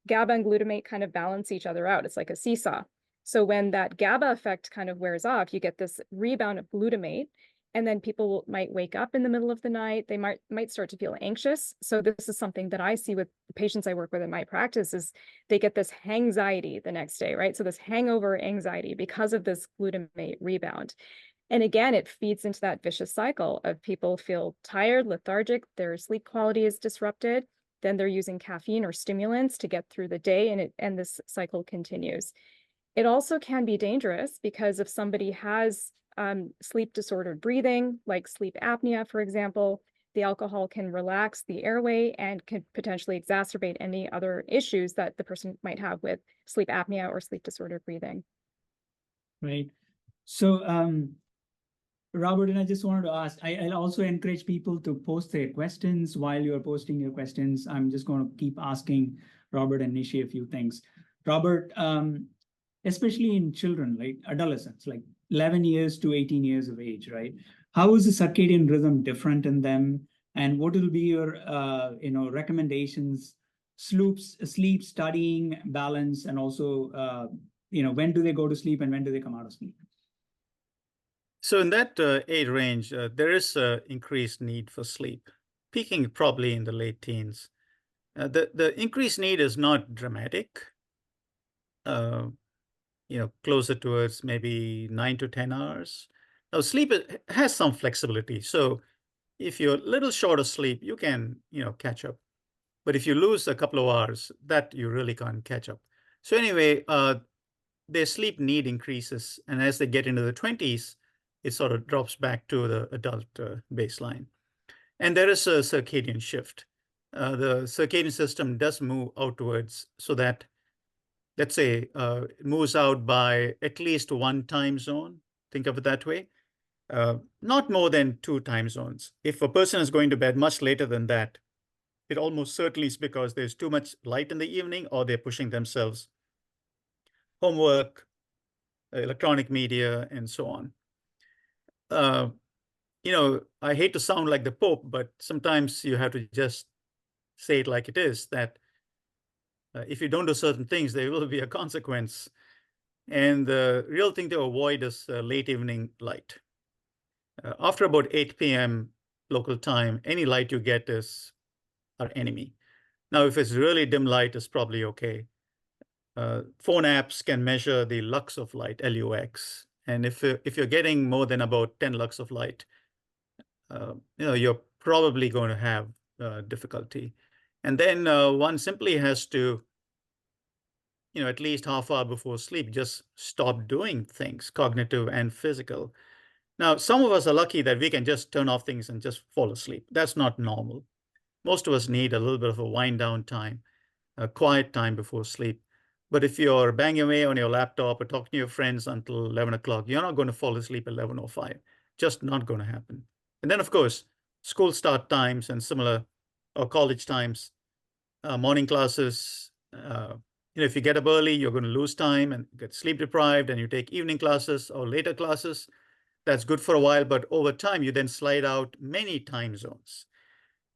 GABA and glutamate kind of balance each other out. It's like a seesaw. So when that GABA effect kind of wears off, you get this rebound of glutamate. And then people might wake up in the middle of the night. They might start to feel anxious. So this is something that I see with the patients I work with in my practice is they get this hangxiety the next day, right? So this hangover anxiety because of this glutamate rebound. And again, it feeds into that vicious cycle of people feel tired, lethargic, their sleep quality is disrupted. Then they're using caffeine or stimulants to get through the day, and this cycle continues. It also can be dangerous because if somebody has sleep disordered breathing, like sleep apnea, for example, the alcohol can relax the airway and can potentially exacerbate any other issues that the person might have with sleep apnea or sleep disordered breathing. Right. So, Robert, and I just wanted to ask, I also encourage people to post their questions. While you're posting your questions, I'm just going to keep asking Robert and Nishi a few things. Robert, especially in children, like adolescents, like 11 years to 18 years of age, right? How is the circadian rhythm different in them? And what will be your, recommendations, sleep, studying, balance, and also, when do they go to sleep and when do they come out of sleep? So in that age range, there is increased need for sleep, peaking probably in the late teens. The increased need is not dramatic. closer towards maybe 9 to 10 hours. Now, sleep has some flexibility. So if you're a little short of sleep, you can, catch up. But if you lose a couple of hours, that you really can't catch up. So anyway, their sleep need increases. And as they get into the 20s, it sort of drops back to the adult baseline. And there is a circadian shift. The circadian system does move outwards so that, let's say, it moves out by at least one time zone. Think of it that way. Not more than 2 time zones. If a person is going to bed much later than that, it almost certainly is because there's too much light in the evening, or they're pushing themselves. Homework, electronic media, and so on. I hate to sound like the Pope, but sometimes you have to just say it like it is, that if you don't do certain things, there will be a consequence. And the real thing to avoid is late evening light. After about 8 p.m. local time, any light you get is our enemy. Now, if it's really dim light, it's probably okay. Phone apps can measure the lux of light, LUX. And if you're getting more than about 10 lux of light, you're probably going to have difficulty. And then one simply has to, at least half hour before sleep, just stop doing things, cognitive and physical. Now, some of us are lucky that we can just turn off things and just fall asleep. That's not normal. Most of us need a little bit of a wind down time, a quiet time before sleep. But if you're banging away on your laptop or talking to your friends until 11 o'clock, you're not going to fall asleep at 11:05. Just not going to happen. And then, of course, school start times and similar, or college times, morning classes. If you get up early, you're going to lose time and get sleep deprived, and you take evening classes or later classes. That's good for a while, but over time, you then slide out many time zones.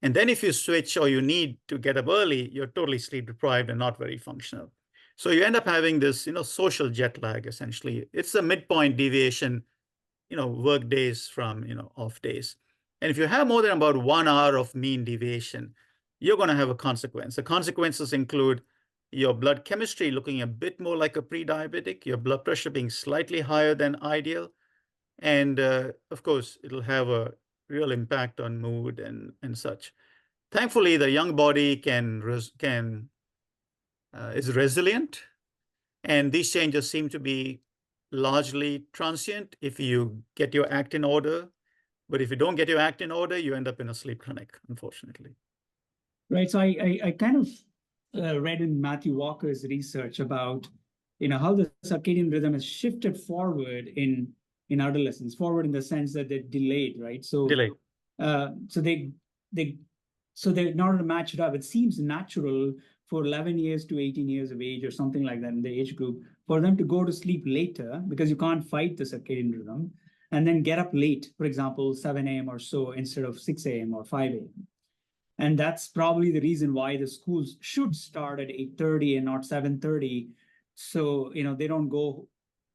And then if you switch or you need to get up early, you're totally sleep deprived and not very functional. So you end up having this, social jet lag, essentially. It's a midpoint deviation, work days from, off days. And if you have more than about 1 hour of mean deviation, you're going to have a consequence. The consequences include your blood chemistry looking a bit more like a pre-diabetic, your blood pressure being slightly higher than ideal. And of course, it'll have a real impact on mood and such. Thankfully, the young body is resilient, and these changes seem to be largely transient if you get your act in order. But if you don't get your act in order, you end up in a sleep clinic, unfortunately. Right. So I kind of read in Matthew Walker's research about how the circadian rhythm has shifted forward in adolescence, forward in the sense that they're delayed, right? So delayed. So in order to match it up, it seems natural for 11 years to 18 years of age or something like that in the age group for them to go to sleep later because you can't fight the circadian rhythm, and then get up late, for example, 7 a.m. or so instead of 6 a.m. or 5 a.m. And that's probably the reason why the schools should start at 8:30 and not 7:30. So, they don't go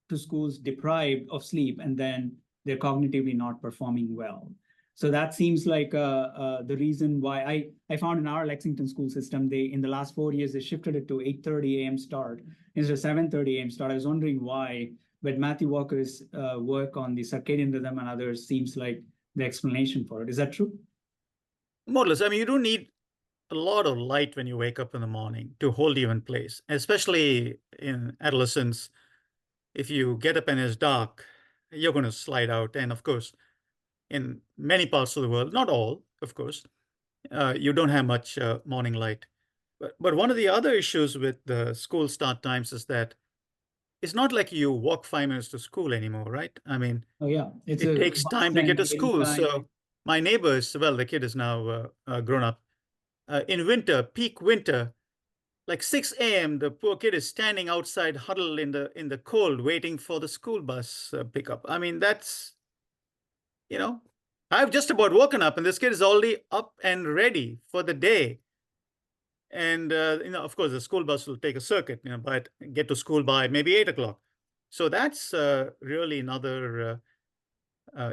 to schools deprived of sleep and then they're cognitively not performing well. So that seems like the reason why I found in our Lexington school system, in the last 4 years, they shifted it to 8:30 a.m. start instead of 7:30 a.m. start. I was wondering why, but Matthew Walker's work on the circadian rhythm and others seems like the explanation for it. Is that true? More or less. I mean, you don't need a lot of light when you wake up in the morning to hold you in place, especially in adolescence. If you get up and it's dark, you're going to slide out. And of course, in many parts of the world, not all, of course, you don't have much morning light. But one of the other issues with the school start times is that it's not like you walk 5 minutes to school anymore, right? I mean, Oh yeah, it takes time to get to school. time. So my neighbors, well, the kid is now grown up. In winter, peak winter, like 6 a.m., the poor kid is standing outside, huddled in the cold, waiting for the school bus pickup. I mean, that's, I've just about woken up, and this kid is already up and ready for the day. And of course, the school bus will take a circuit, but get to school by maybe 8 o'clock. So that's really another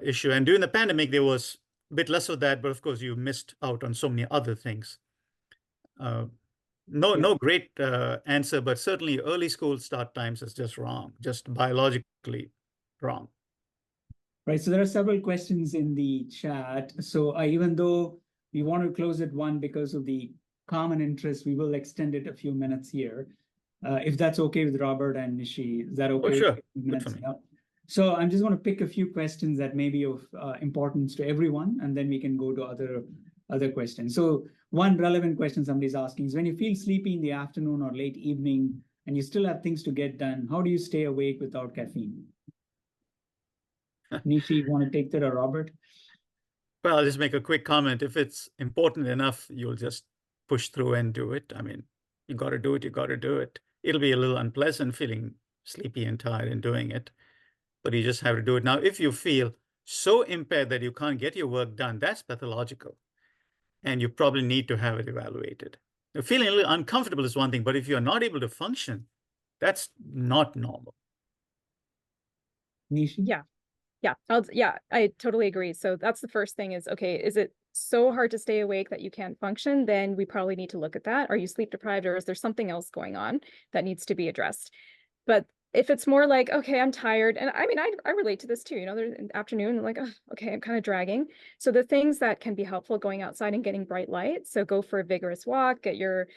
issue. And during the pandemic, there was a bit less of that, but of course, you missed out on so many other things. No great answer, but certainly early school start times is just wrong, just biologically wrong. Right, so there are several questions in the chat. So even though we want to close at 1 because of the common interest, we will extend it a few minutes here. If that's okay with Robert and Nishi, is that okay? Oh, sure. Minutes? Good for me. Yeah. So I'm just going to pick a few questions that may be of importance to everyone, and then we can go to other questions. So one relevant question somebody's asking is, when you feel sleepy in the afternoon or late evening, and you still have things to get done, how do you stay awake without caffeine? Nishi, you want to take that, or Robert? Well, I'll just make a quick comment. If it's important enough, you'll just push through and do it. I mean, you got to do it, you got to do it. It'll be a little unpleasant feeling sleepy and tired and doing it, but you just have to do it. Now, if you feel so impaired that you can't get your work done, that's pathological, and you probably need to have it evaluated. Now, feeling a little uncomfortable is one thing, but if you're not able to function, that's not normal. Nishi? Yeah, I totally agree. So that's the first thing is, okay, is it so hard to stay awake that you can't function? Then we probably need to look at that. Are you sleep deprived, or is there something else going on that needs to be addressed? But if it's more like, okay, I'm tired, and I mean, I relate to this too, you know, there's an afternoon, like, oh, okay, I'm kind of dragging. So the things that can be helpful, going outside and getting bright light. So go for a vigorous walk, get your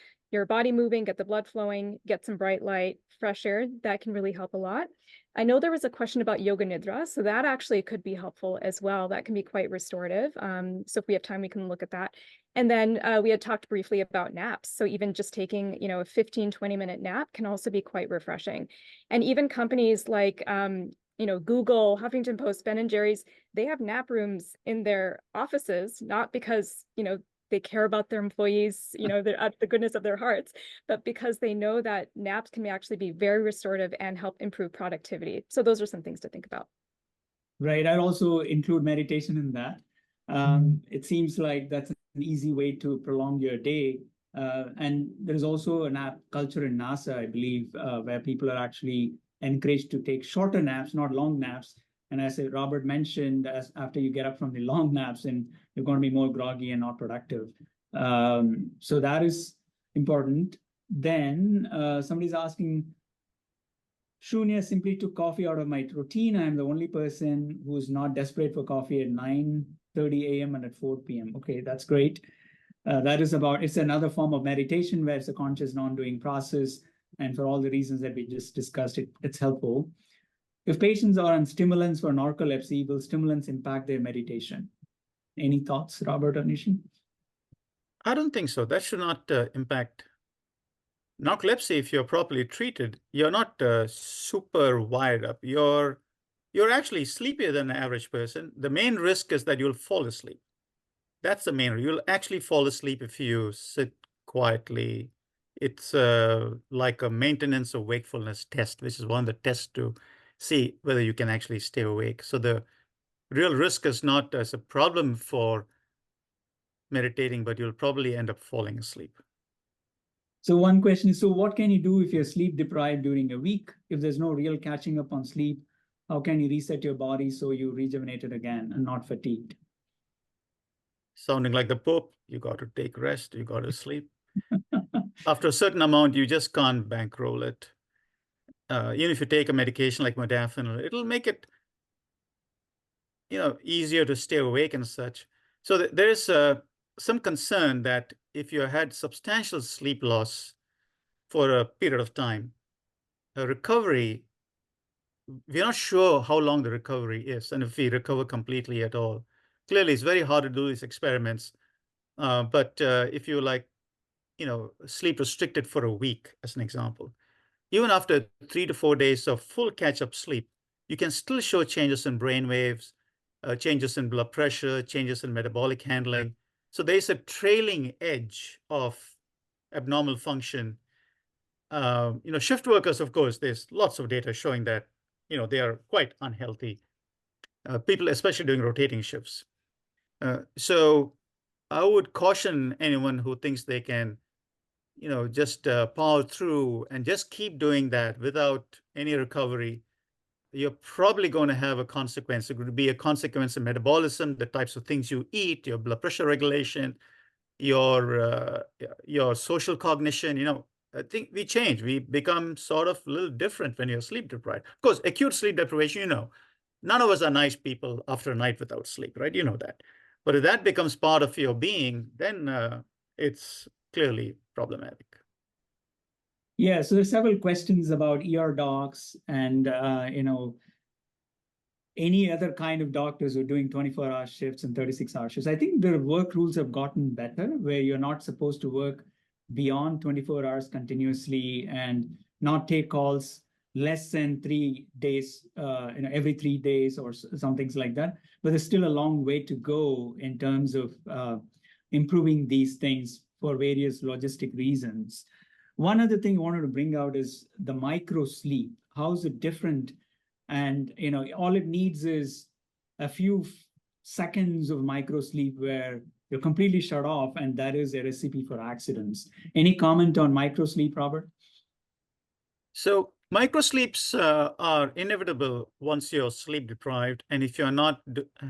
body moving, get the blood flowing, get some bright light, fresh air. That can really help a lot. I know there was a question about yoga nidra, so that actually could be helpful as well. That can be quite restorative. So if we have time, we can look at that. And then we had talked briefly about naps. So even just taking, you know, a 15, 20-minute nap can also be quite refreshing. And even companies like, you know, Google, Huffington Post, Ben & Jerry's, they have nap rooms in their offices, not because, you know, they care about their employees, you know, they're at the goodness of their hearts, but because they know that naps can actually be very restorative and help improve productivity. So those are some things to think about. Right, I'd also include meditation in that. It seems like that's an easy way to prolong your day. And there's also a nap culture in NASA, I believe, where people are actually encouraged to take shorter naps, not long naps. And as Robert mentioned, as after you get up from the long naps, and you're going to be more groggy and not productive. So that is important. Then somebody's asking, Shunya simply took coffee out of my routine. I'm the only person who's not desperate for coffee at 9:30 a.m. and at 4 p.m. Okay, that's great. That is it's another form of meditation where it's a conscious non-doing process. And for all the reasons that we just discussed, it's helpful. If patients are on stimulants for narcolepsy, will stimulants impact their meditation? Any thoughts, Robert or Nishi? I don't think so. That should not impact narcolepsy. If you're properly treated, you're not super wired up. You're actually sleepier than the average person. The main risk is that you'll fall asleep. That's the main. You'll actually fall asleep if you sit quietly. It's like a maintenance of wakefulness test, which is one of the tests to see whether you can actually stay awake. So the real risk is not as a problem for meditating, but you'll probably end up falling asleep. So one question is, so what can you do if you're sleep deprived during a week? If there's no real catching up on sleep, how can you reset your body so you rejuvenate it again and not fatigued? Sounding like the Pope, you got to take rest, you got to sleep. After a certain amount, you just can't bankroll it. Even if you take a medication like modafinil, it'll make it, you know, easier to stay awake and such. So there is some concern that if you had substantial sleep loss for a period of time, a recovery, we're not sure how long the recovery is and if we recover completely at all. Clearly, it's very hard to do these experiments. But if you like, you know, sleep restricted for a week, as an example, even after 3 to 4 days of full catch-up sleep, you can still show changes in brain waves, changes in blood pressure, changes in metabolic handling. So there's a trailing edge of abnormal function. You know, shift workers, of course, there's lots of data showing that, you know, they are quite unhealthy. People, especially doing rotating shifts. So I would caution anyone who thinks they can, you know, just power through and just keep doing that without any recovery. You're probably going to have a consequence. It could be a consequence of metabolism, the types of things you eat, your blood pressure regulation, your social cognition, I think we change. We become sort of a little different when you're sleep deprived. Of course, acute sleep deprivation, none of us are nice people after a night without sleep, right? You know that. But if that becomes part of your being, then it's clearly problematic. Yeah, so there's several questions about ER docs and any other kind of doctors who are doing 24-hour shifts and 36-hour shifts. I think the work rules have gotten better, where you're not supposed to work beyond 24 hours continuously and not take calls less than 3 days, every 3 days or some things like that. But there's still a long way to go in terms of improving these things for various logistic reasons. One other thing I wanted to bring out is the micro sleep. How is it different? And all it needs is a few seconds of micro sleep where you're completely shut off, and that is a recipe for accidents. Any comment on micro sleep, Robert? So micro sleeps are inevitable once you're sleep deprived, and if you're not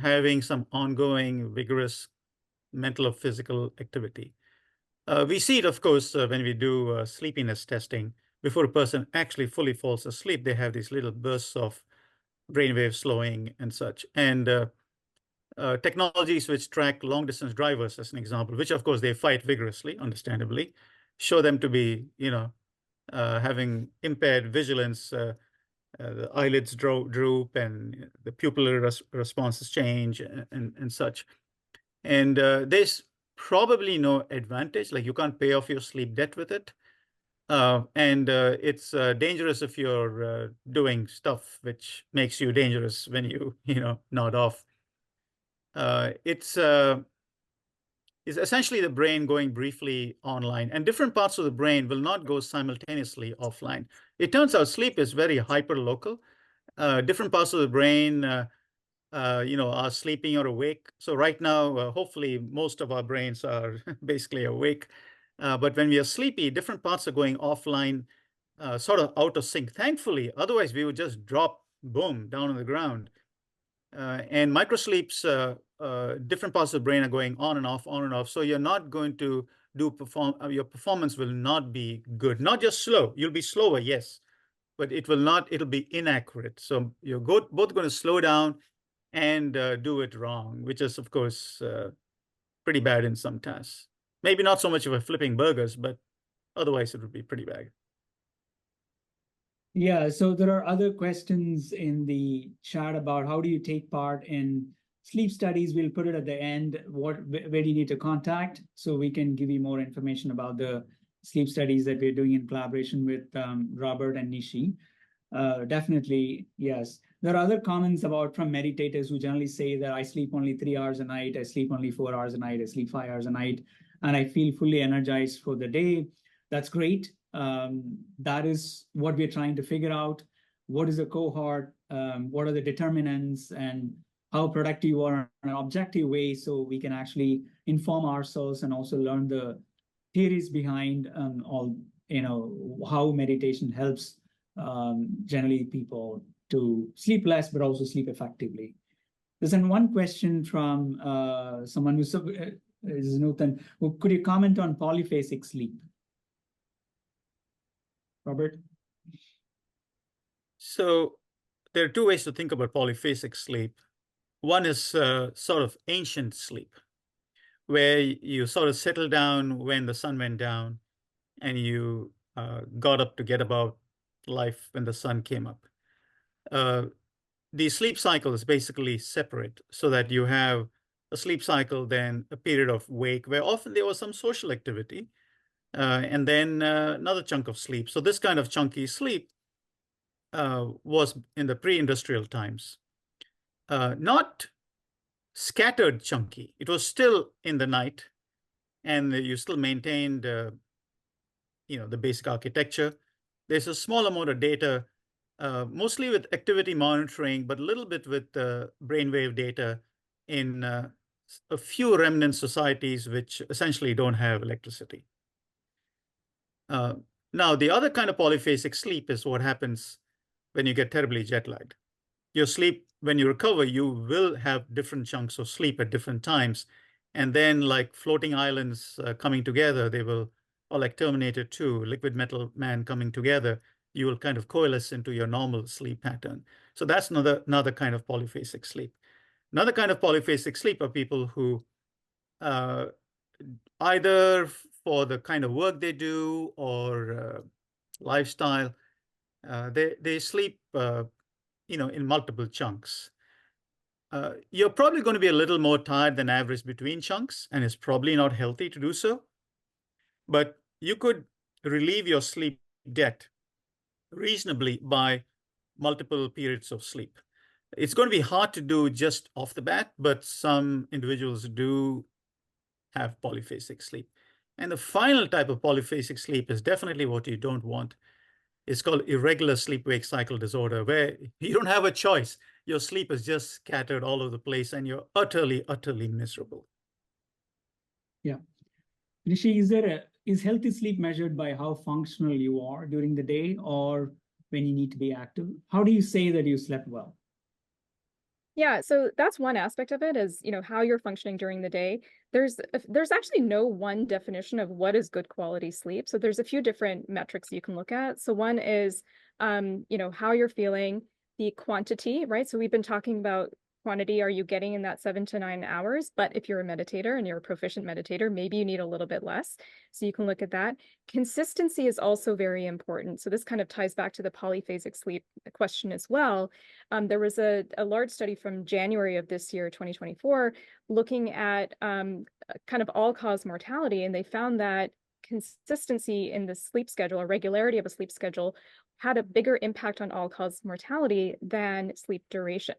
having some ongoing vigorous mental or physical activity. We see it, of course, when we do sleepiness testing. Before a person actually fully falls asleep, they have these little bursts of brainwave slowing and such. And technologies which track long-distance drivers, as an example, which of course they fight vigorously, understandably, show them to be, having impaired vigilance. The eyelids droop and the pupillary responses change and such. And there's probably no advantage, like you can't pay off your sleep debt with it. And it's dangerous if you're doing stuff which makes you dangerous when you, nod off. It's essentially the brain going briefly online, and different parts of the brain will not go simultaneously offline. It turns out sleep is very hyperlocal. Different parts of the brain, are sleeping or awake. So right now, hopefully, most of our brains are basically awake. But when we are sleepy, different parts are going offline, sort of out of sync. Thankfully, otherwise we would just drop, boom, down on the ground. And microsleeps, different parts of the brain are going on and off, on and off. So you're not going to your performance will not be good. Not just slow. You'll be slower, yes, but it'll be inaccurate. So you're both going to slow down and do it wrong, which is, of course, pretty bad in some tasks. Maybe not so much of a flipping burgers, but otherwise it would be pretty bad. Yeah, so there are other questions in the chat about how do you take part in sleep studies. We'll put it at the end. Where do you need to contact, so we can give you more information about the sleep studies that we're doing in collaboration with Robert and Nishi. Definitely, yes. There are other comments from meditators who generally say that I sleep only 3 hours a night, I sleep only 4 hours a night, I sleep 5 hours a night, and I feel fully energized for the day. That's great. That is what we're trying to figure out. What is the cohort? What are the determinants, and how productive you are in an objective way, so we can actually inform ourselves and also learn the theories behind how meditation helps generally people to sleep less, but also sleep effectively. There's one question from someone who's Nutan. Could you comment on polyphasic sleep? Robert? So there are two ways to think about polyphasic sleep. One is sort of ancient sleep, where you sort of settle down when the sun went down and you got up to get about life when the sun came up. The sleep cycle is basically separate, so that you have a sleep cycle, then a period of wake, where often there was some social activity, and then another chunk of sleep. So this kind of chunky sleep was in the pre-industrial times. Not scattered chunky. It was still in the night, and you still maintained, the basic architecture. There's a small amount of data, mostly with activity monitoring, but a little bit with brainwave data in a few remnant societies which essentially don't have electricity. Now, the other kind of polyphasic sleep is what happens when you get terribly jet lagged. Your sleep, when you recover, you will have different chunks of sleep at different times. And then like floating islands coming together, they will, or like Terminator 2, liquid metal man coming together, you will kind of coalesce into your normal sleep pattern. So that's another kind of polyphasic sleep. Another kind of polyphasic sleep are people who either for the kind of work they do or lifestyle, they sleep, in multiple chunks. You're probably going to be a little more tired than average between chunks, and it's probably not healthy to do so. But you could relieve your sleep debt reasonably by multiple periods of sleep. It's going to be hard to do just off the bat, but some individuals do have polyphasic sleep. And the final type of polyphasic sleep is definitely what you don't want. It's called irregular sleep-wake cycle disorder, where you don't have a choice. Your sleep is just scattered all over the place and you're utterly, utterly miserable. Yeah. Nishi, is healthy sleep measured by how functional you are during the day or when you need to be active? How do you say that you slept well? Yeah, so that's one aspect of it is, how you're functioning during the day. There's actually no one definition of what is good quality sleep. So there's a few different metrics you can look at. So one is, how you're feeling, the quantity, right? So we've been talking about quantity. Are you getting in that 7 to 9 hours? But if you're a meditator and you're a proficient meditator, maybe you need a little bit less. So you can look at that. Consistency is also very important. So this kind of ties back to the polyphasic sleep question as well. There was a large study from January of this year, 2024, looking at kind of all-cause mortality, and they found that consistency in the sleep schedule or regularity of a sleep schedule had a bigger impact on all-cause mortality than sleep duration.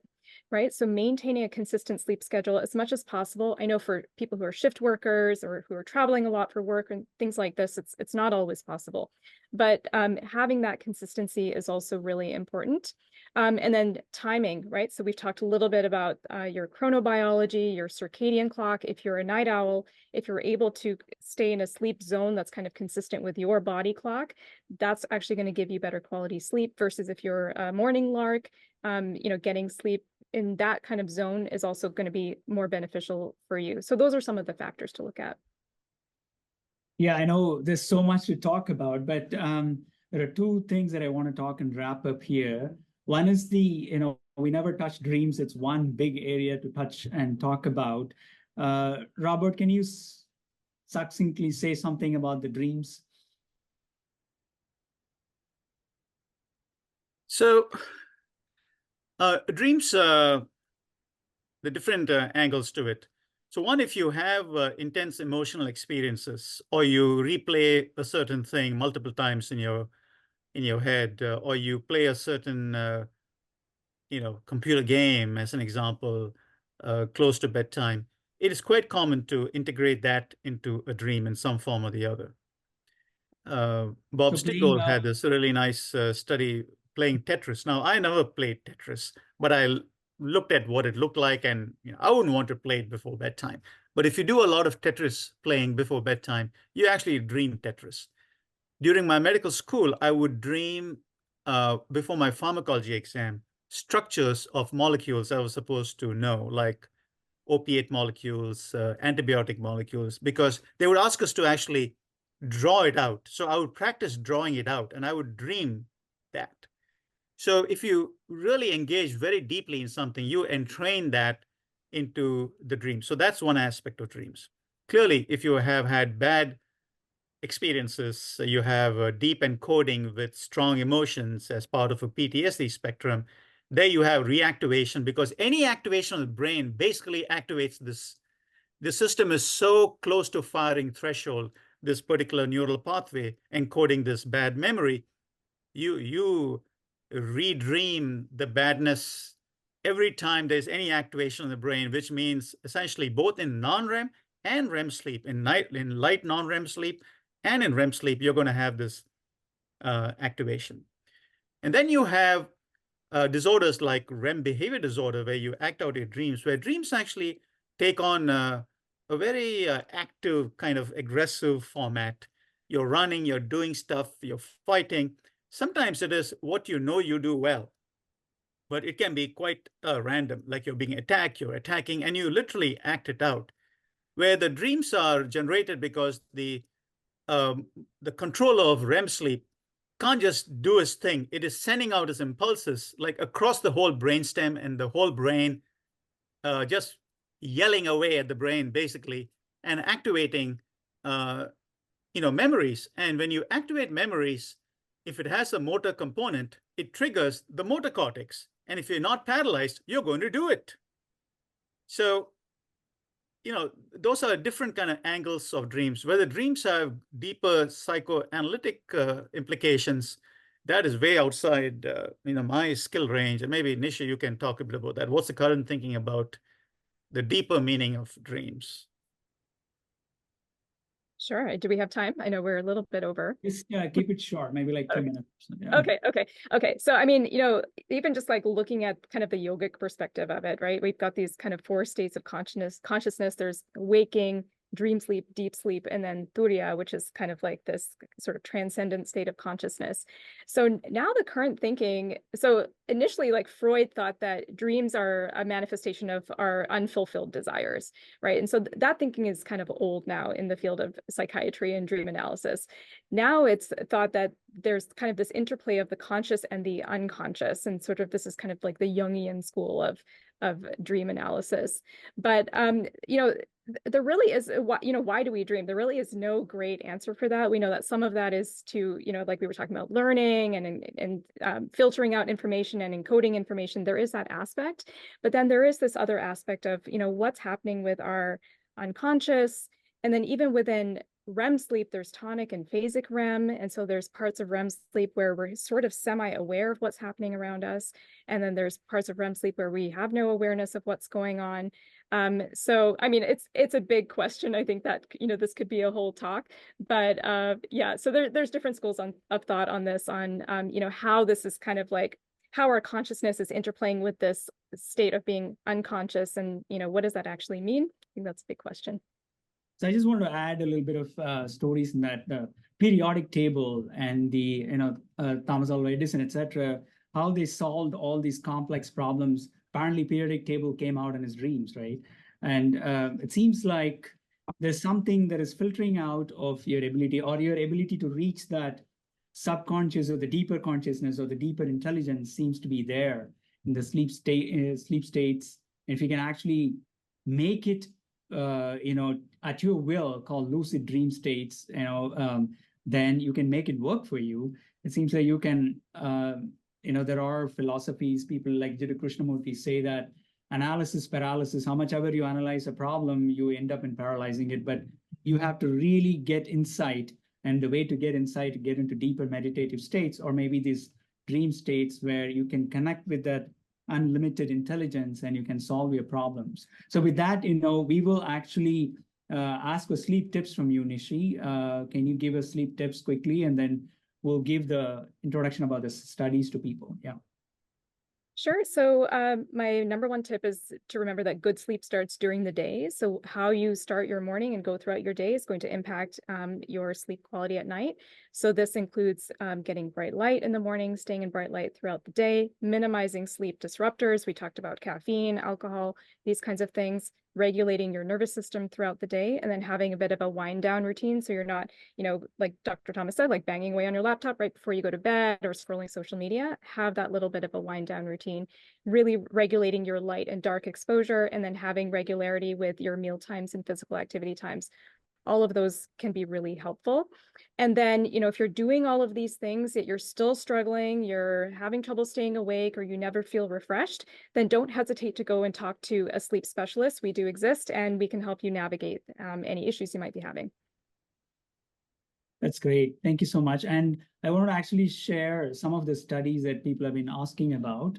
Right. So maintaining a consistent sleep schedule as much as possible. I know for people who are shift workers or who are traveling a lot for work and things like this, it's not always possible. But having that consistency is also really important. And then timing, right? So we've talked a little bit about your chronobiology, your circadian clock. If you're a night owl, if you're able to stay in a sleep zone that's kind of consistent with your body clock, that's actually going to give you better quality sleep versus if you're a morning lark, getting sleep in that kind of zone is also going to be more beneficial for you. So those are some of the factors to look at. Yeah, I know there's so much to talk about, but there are two things that I want to talk and wrap up here. One is we never touch dreams. It's one big area to touch and talk about. Robert, can you succinctly say something about the dreams? So dreams, the different angles to it. So one, if you have intense emotional experiences or you replay a certain thing multiple times in your head, or you play a certain computer game, as an example, close to bedtime, it is quite common to integrate that into a dream in some form or the other. Bob Stigall had this really nice study playing Tetris. Now, I never played Tetris, but I looked at what it looked like, and I wouldn't want to play it before bedtime. But if you do a lot of Tetris playing before bedtime, you actually dream Tetris. During my medical school, I would dream before my pharmacology exam structures of molecules I was supposed to know, like opiate molecules, antibiotic molecules, because they would ask us to actually draw it out. So I would practice drawing it out and I would dream that. So if you really engage very deeply in something, you entrain that into the dream. So that's one aspect of dreams. Clearly, if you have had bad experiences, you have a deep encoding with strong emotions as part of a PTSD spectrum, there you have reactivation, because any activation of the brain basically activates this. The system is so close to firing threshold, this particular neural pathway encoding this bad memory, you redream the badness every time there's any activation of the brain, which means essentially both in non-REM and REM sleep, in light non-REM sleep and in REM sleep, you're going to have this activation. And then you have disorders like REM behavior disorder, where you act out your dreams, where dreams actually take on a very active kind of aggressive format. You're running, you're doing stuff, you're fighting. Sometimes it is what you know you do well, but it can be quite random, like you're being attacked, you're attacking, and you literally act it out. where the dreams are generated because the controller of REM sleep can't just do his thing. It is sending out its impulses like across the whole brainstem and the whole brain, just yelling away at the brain basically and activating memories. And when you activate memories, if it has a motor component, it triggers the motor cortex. And if you're not paralyzed, you're going to do it. So, those are different kind of angles of dreams. Whether dreams have deeper psychoanalytic implications, that is way outside, my skill range. And maybe Nishi, you can talk a bit about that. What's the current thinking about the deeper meaning of dreams? Sure. Do we have time? I know we're a little bit over. Just keep it short, maybe like 2 minutes. Yeah. Okay. So, I mean, even just like looking at kind of the yogic perspective of it, right? We've got these kind of 4 states of consciousness. There's waking, dream sleep, deep sleep, and then turiya, which is kind of like this sort of transcendent state of consciousness. So now the current thinking, so initially like Freud thought that dreams are a manifestation of our unfulfilled desires, right? And so that thinking is kind of old now in the field of psychiatry and dream analysis. Now it's thought that there's kind of this interplay of the conscious and the unconscious, and sort of this is kind of like the Jungian school of dream analysis. But there really is, why do we dream? There really is no great answer for that. We know that some of that is to, like we were talking about, learning and filtering out information and encoding information. There is that aspect, but then there is this other aspect of, what's happening with our unconscious. And then even within REM sleep, there's tonic and phasic REM. And so there's parts of REM sleep where we're sort of semi-aware of what's happening around us. And then there's parts of REM sleep where we have no awareness of what's going on. So, I mean, it's a big question. I think that, this could be a whole talk, but yeah, so there's different schools of thought on this, on, how this is kind of like, how our consciousness is interplaying with this state of being unconscious, and, what does that actually mean? I think that's a big question. So I just want to add a little bit of stories in that periodic table and the, Thomas Alva Edison, etc., how they solved all these complex problems. Apparently, periodic table came out in his dreams, right? And it seems like there's something that is filtering out of your ability, or your ability to reach that subconscious or the deeper consciousness or the deeper intelligence seems to be there in the sleep states. And if you can actually make it at your will, called lucid dream states, then you can make it work for you. It seems like you can, there are philosophies, people like Jiddu Krishnamurti say that analysis paralysis, how much ever you analyze a problem, you end up in paralyzing it, but you have to really get insight. And the way to get insight, to get into deeper meditative states, or maybe these dream states where you can connect with that unlimited intelligence and you can solve your problems. So with that, we will actually ask for sleep tips from you, Nishi. Can you give us sleep tips quickly, and then we'll give the introduction about the studies to people. Yeah. Sure. So my number 1 tip is to remember that good sleep starts during the day. So how you start your morning and go throughout your day is going to impact your sleep quality at night. So this includes getting bright light in the morning, staying in bright light throughout the day, minimizing sleep disruptors. We talked about caffeine, alcohol, these kinds of things, regulating your nervous system throughout the day, and then having a bit of a wind down routine. So you're not, like Dr. Thomas said, like banging away on your laptop right before you go to bed or scrolling social media. Have that little bit of a wind down routine, really regulating your light and dark exposure, and then having regularity with your meal times and physical activity times. All of those can be really helpful. And then, if you're doing all of these things, yet you're still struggling, you're having trouble staying awake, or you never feel refreshed, then don't hesitate to go and talk to a sleep specialist. We do exist, and we can help you navigate any issues you might be having. That's great. Thank you so much. And I want to actually share some of the studies that people have been asking about.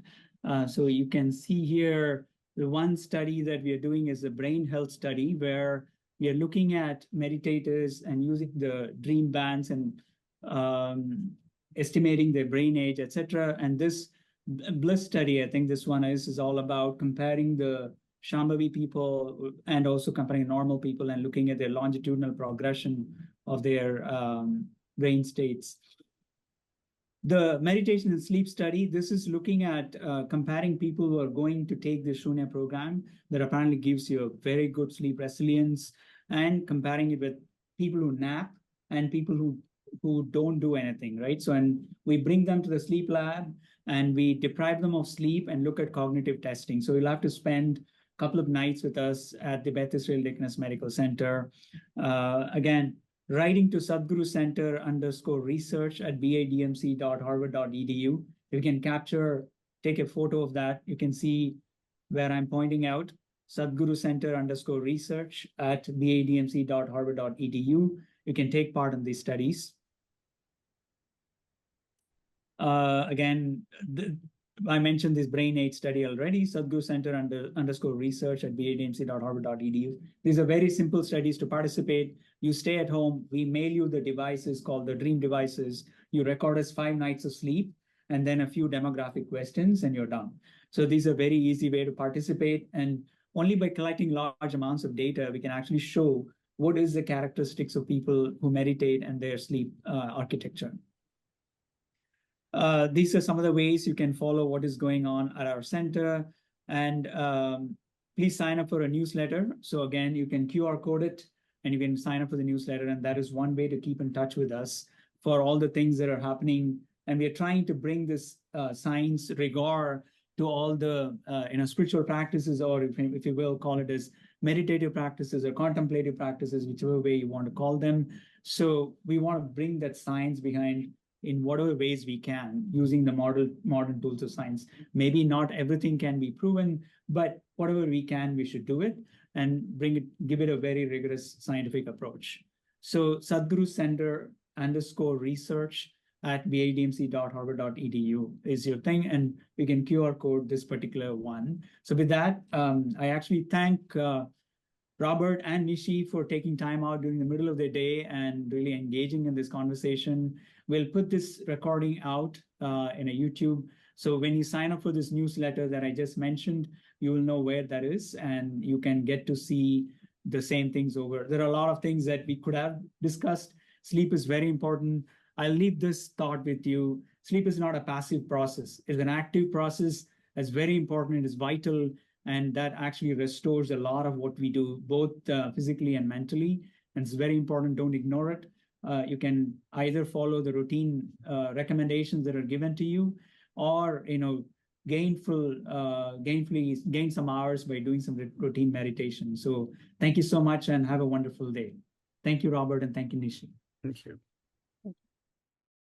So you can see here, the one study that we are doing is a brain health study, where we are looking at meditators and using the dream bands and estimating their brain age, etc. And this Bliss study, I think this one is all about comparing the Shambhavi people and also comparing normal people and looking at their longitudinal progression of their brain states. The meditation and sleep study, this is looking at comparing people who are going to take the Shunya program that apparently gives you a very good sleep resilience, and comparing it with people who nap and people who don't do anything, right? So, and we bring them to the sleep lab and we deprive them of sleep and look at cognitive testing. So you'll have to spend a couple of nights with us at the Beth Israel Dickness Medical Center. Again, writing to Sadhguru Center _research at badmc.harvard.edu. You can take a photo of that. You can see where I'm pointing out, Sadhguru Center _research at badmc.harvard.edu. You can take part in these studies. Again, I mentioned this Brain8 study already, Sadhguru Center _research at badmc.harvard.edu. These are very simple studies to participate. You stay at home, we mail you the devices called the dream devices. You record us 5 nights of sleep and then a few demographic questions and you're done. So these are very easy way to participate, and only by collecting large amounts of data, we can actually show what is the characteristics of people who meditate and their sleep architecture. These are some of the ways you can follow what is going on at our center. And please sign up for a newsletter. So again, you can QR code it and you can sign up for the newsletter. And that is one way to keep in touch with us for all the things that are happening. And we are trying to bring this science rigor to all the spiritual practices, or if you will call it as meditative practices or contemplative practices, whichever way you want to call them. So we want to bring that science behind in whatever ways we can, using the modern tools of science. Maybe not everything can be proven, but whatever we can, we should do it and give it a very rigorous scientific approach. So Sadhguru Center _research at badmc.harvard.edu is your thing, and we can QR code this particular one. So with that, I actually thank Robert and Nishi for taking time out during the middle of their day and really engaging in this conversation. We'll put this recording out in a YouTube. So when you sign up for this newsletter that I just mentioned, you will know where that is and you can get to see the same things over. There are a lot of things that we could have discussed. Sleep is very important. I'll leave this thought with you. Sleep is not a passive process. It's an active process. It's very important. It is vital. And that actually restores a lot of what we do, both physically and mentally. And it's very important. Don't ignore it. You can either follow the routine recommendations that are given to you, or gain some hours by doing some routine meditation. So thank you so much and have a wonderful day. Thank you, Robert, and thank you, Nishi. Thank you.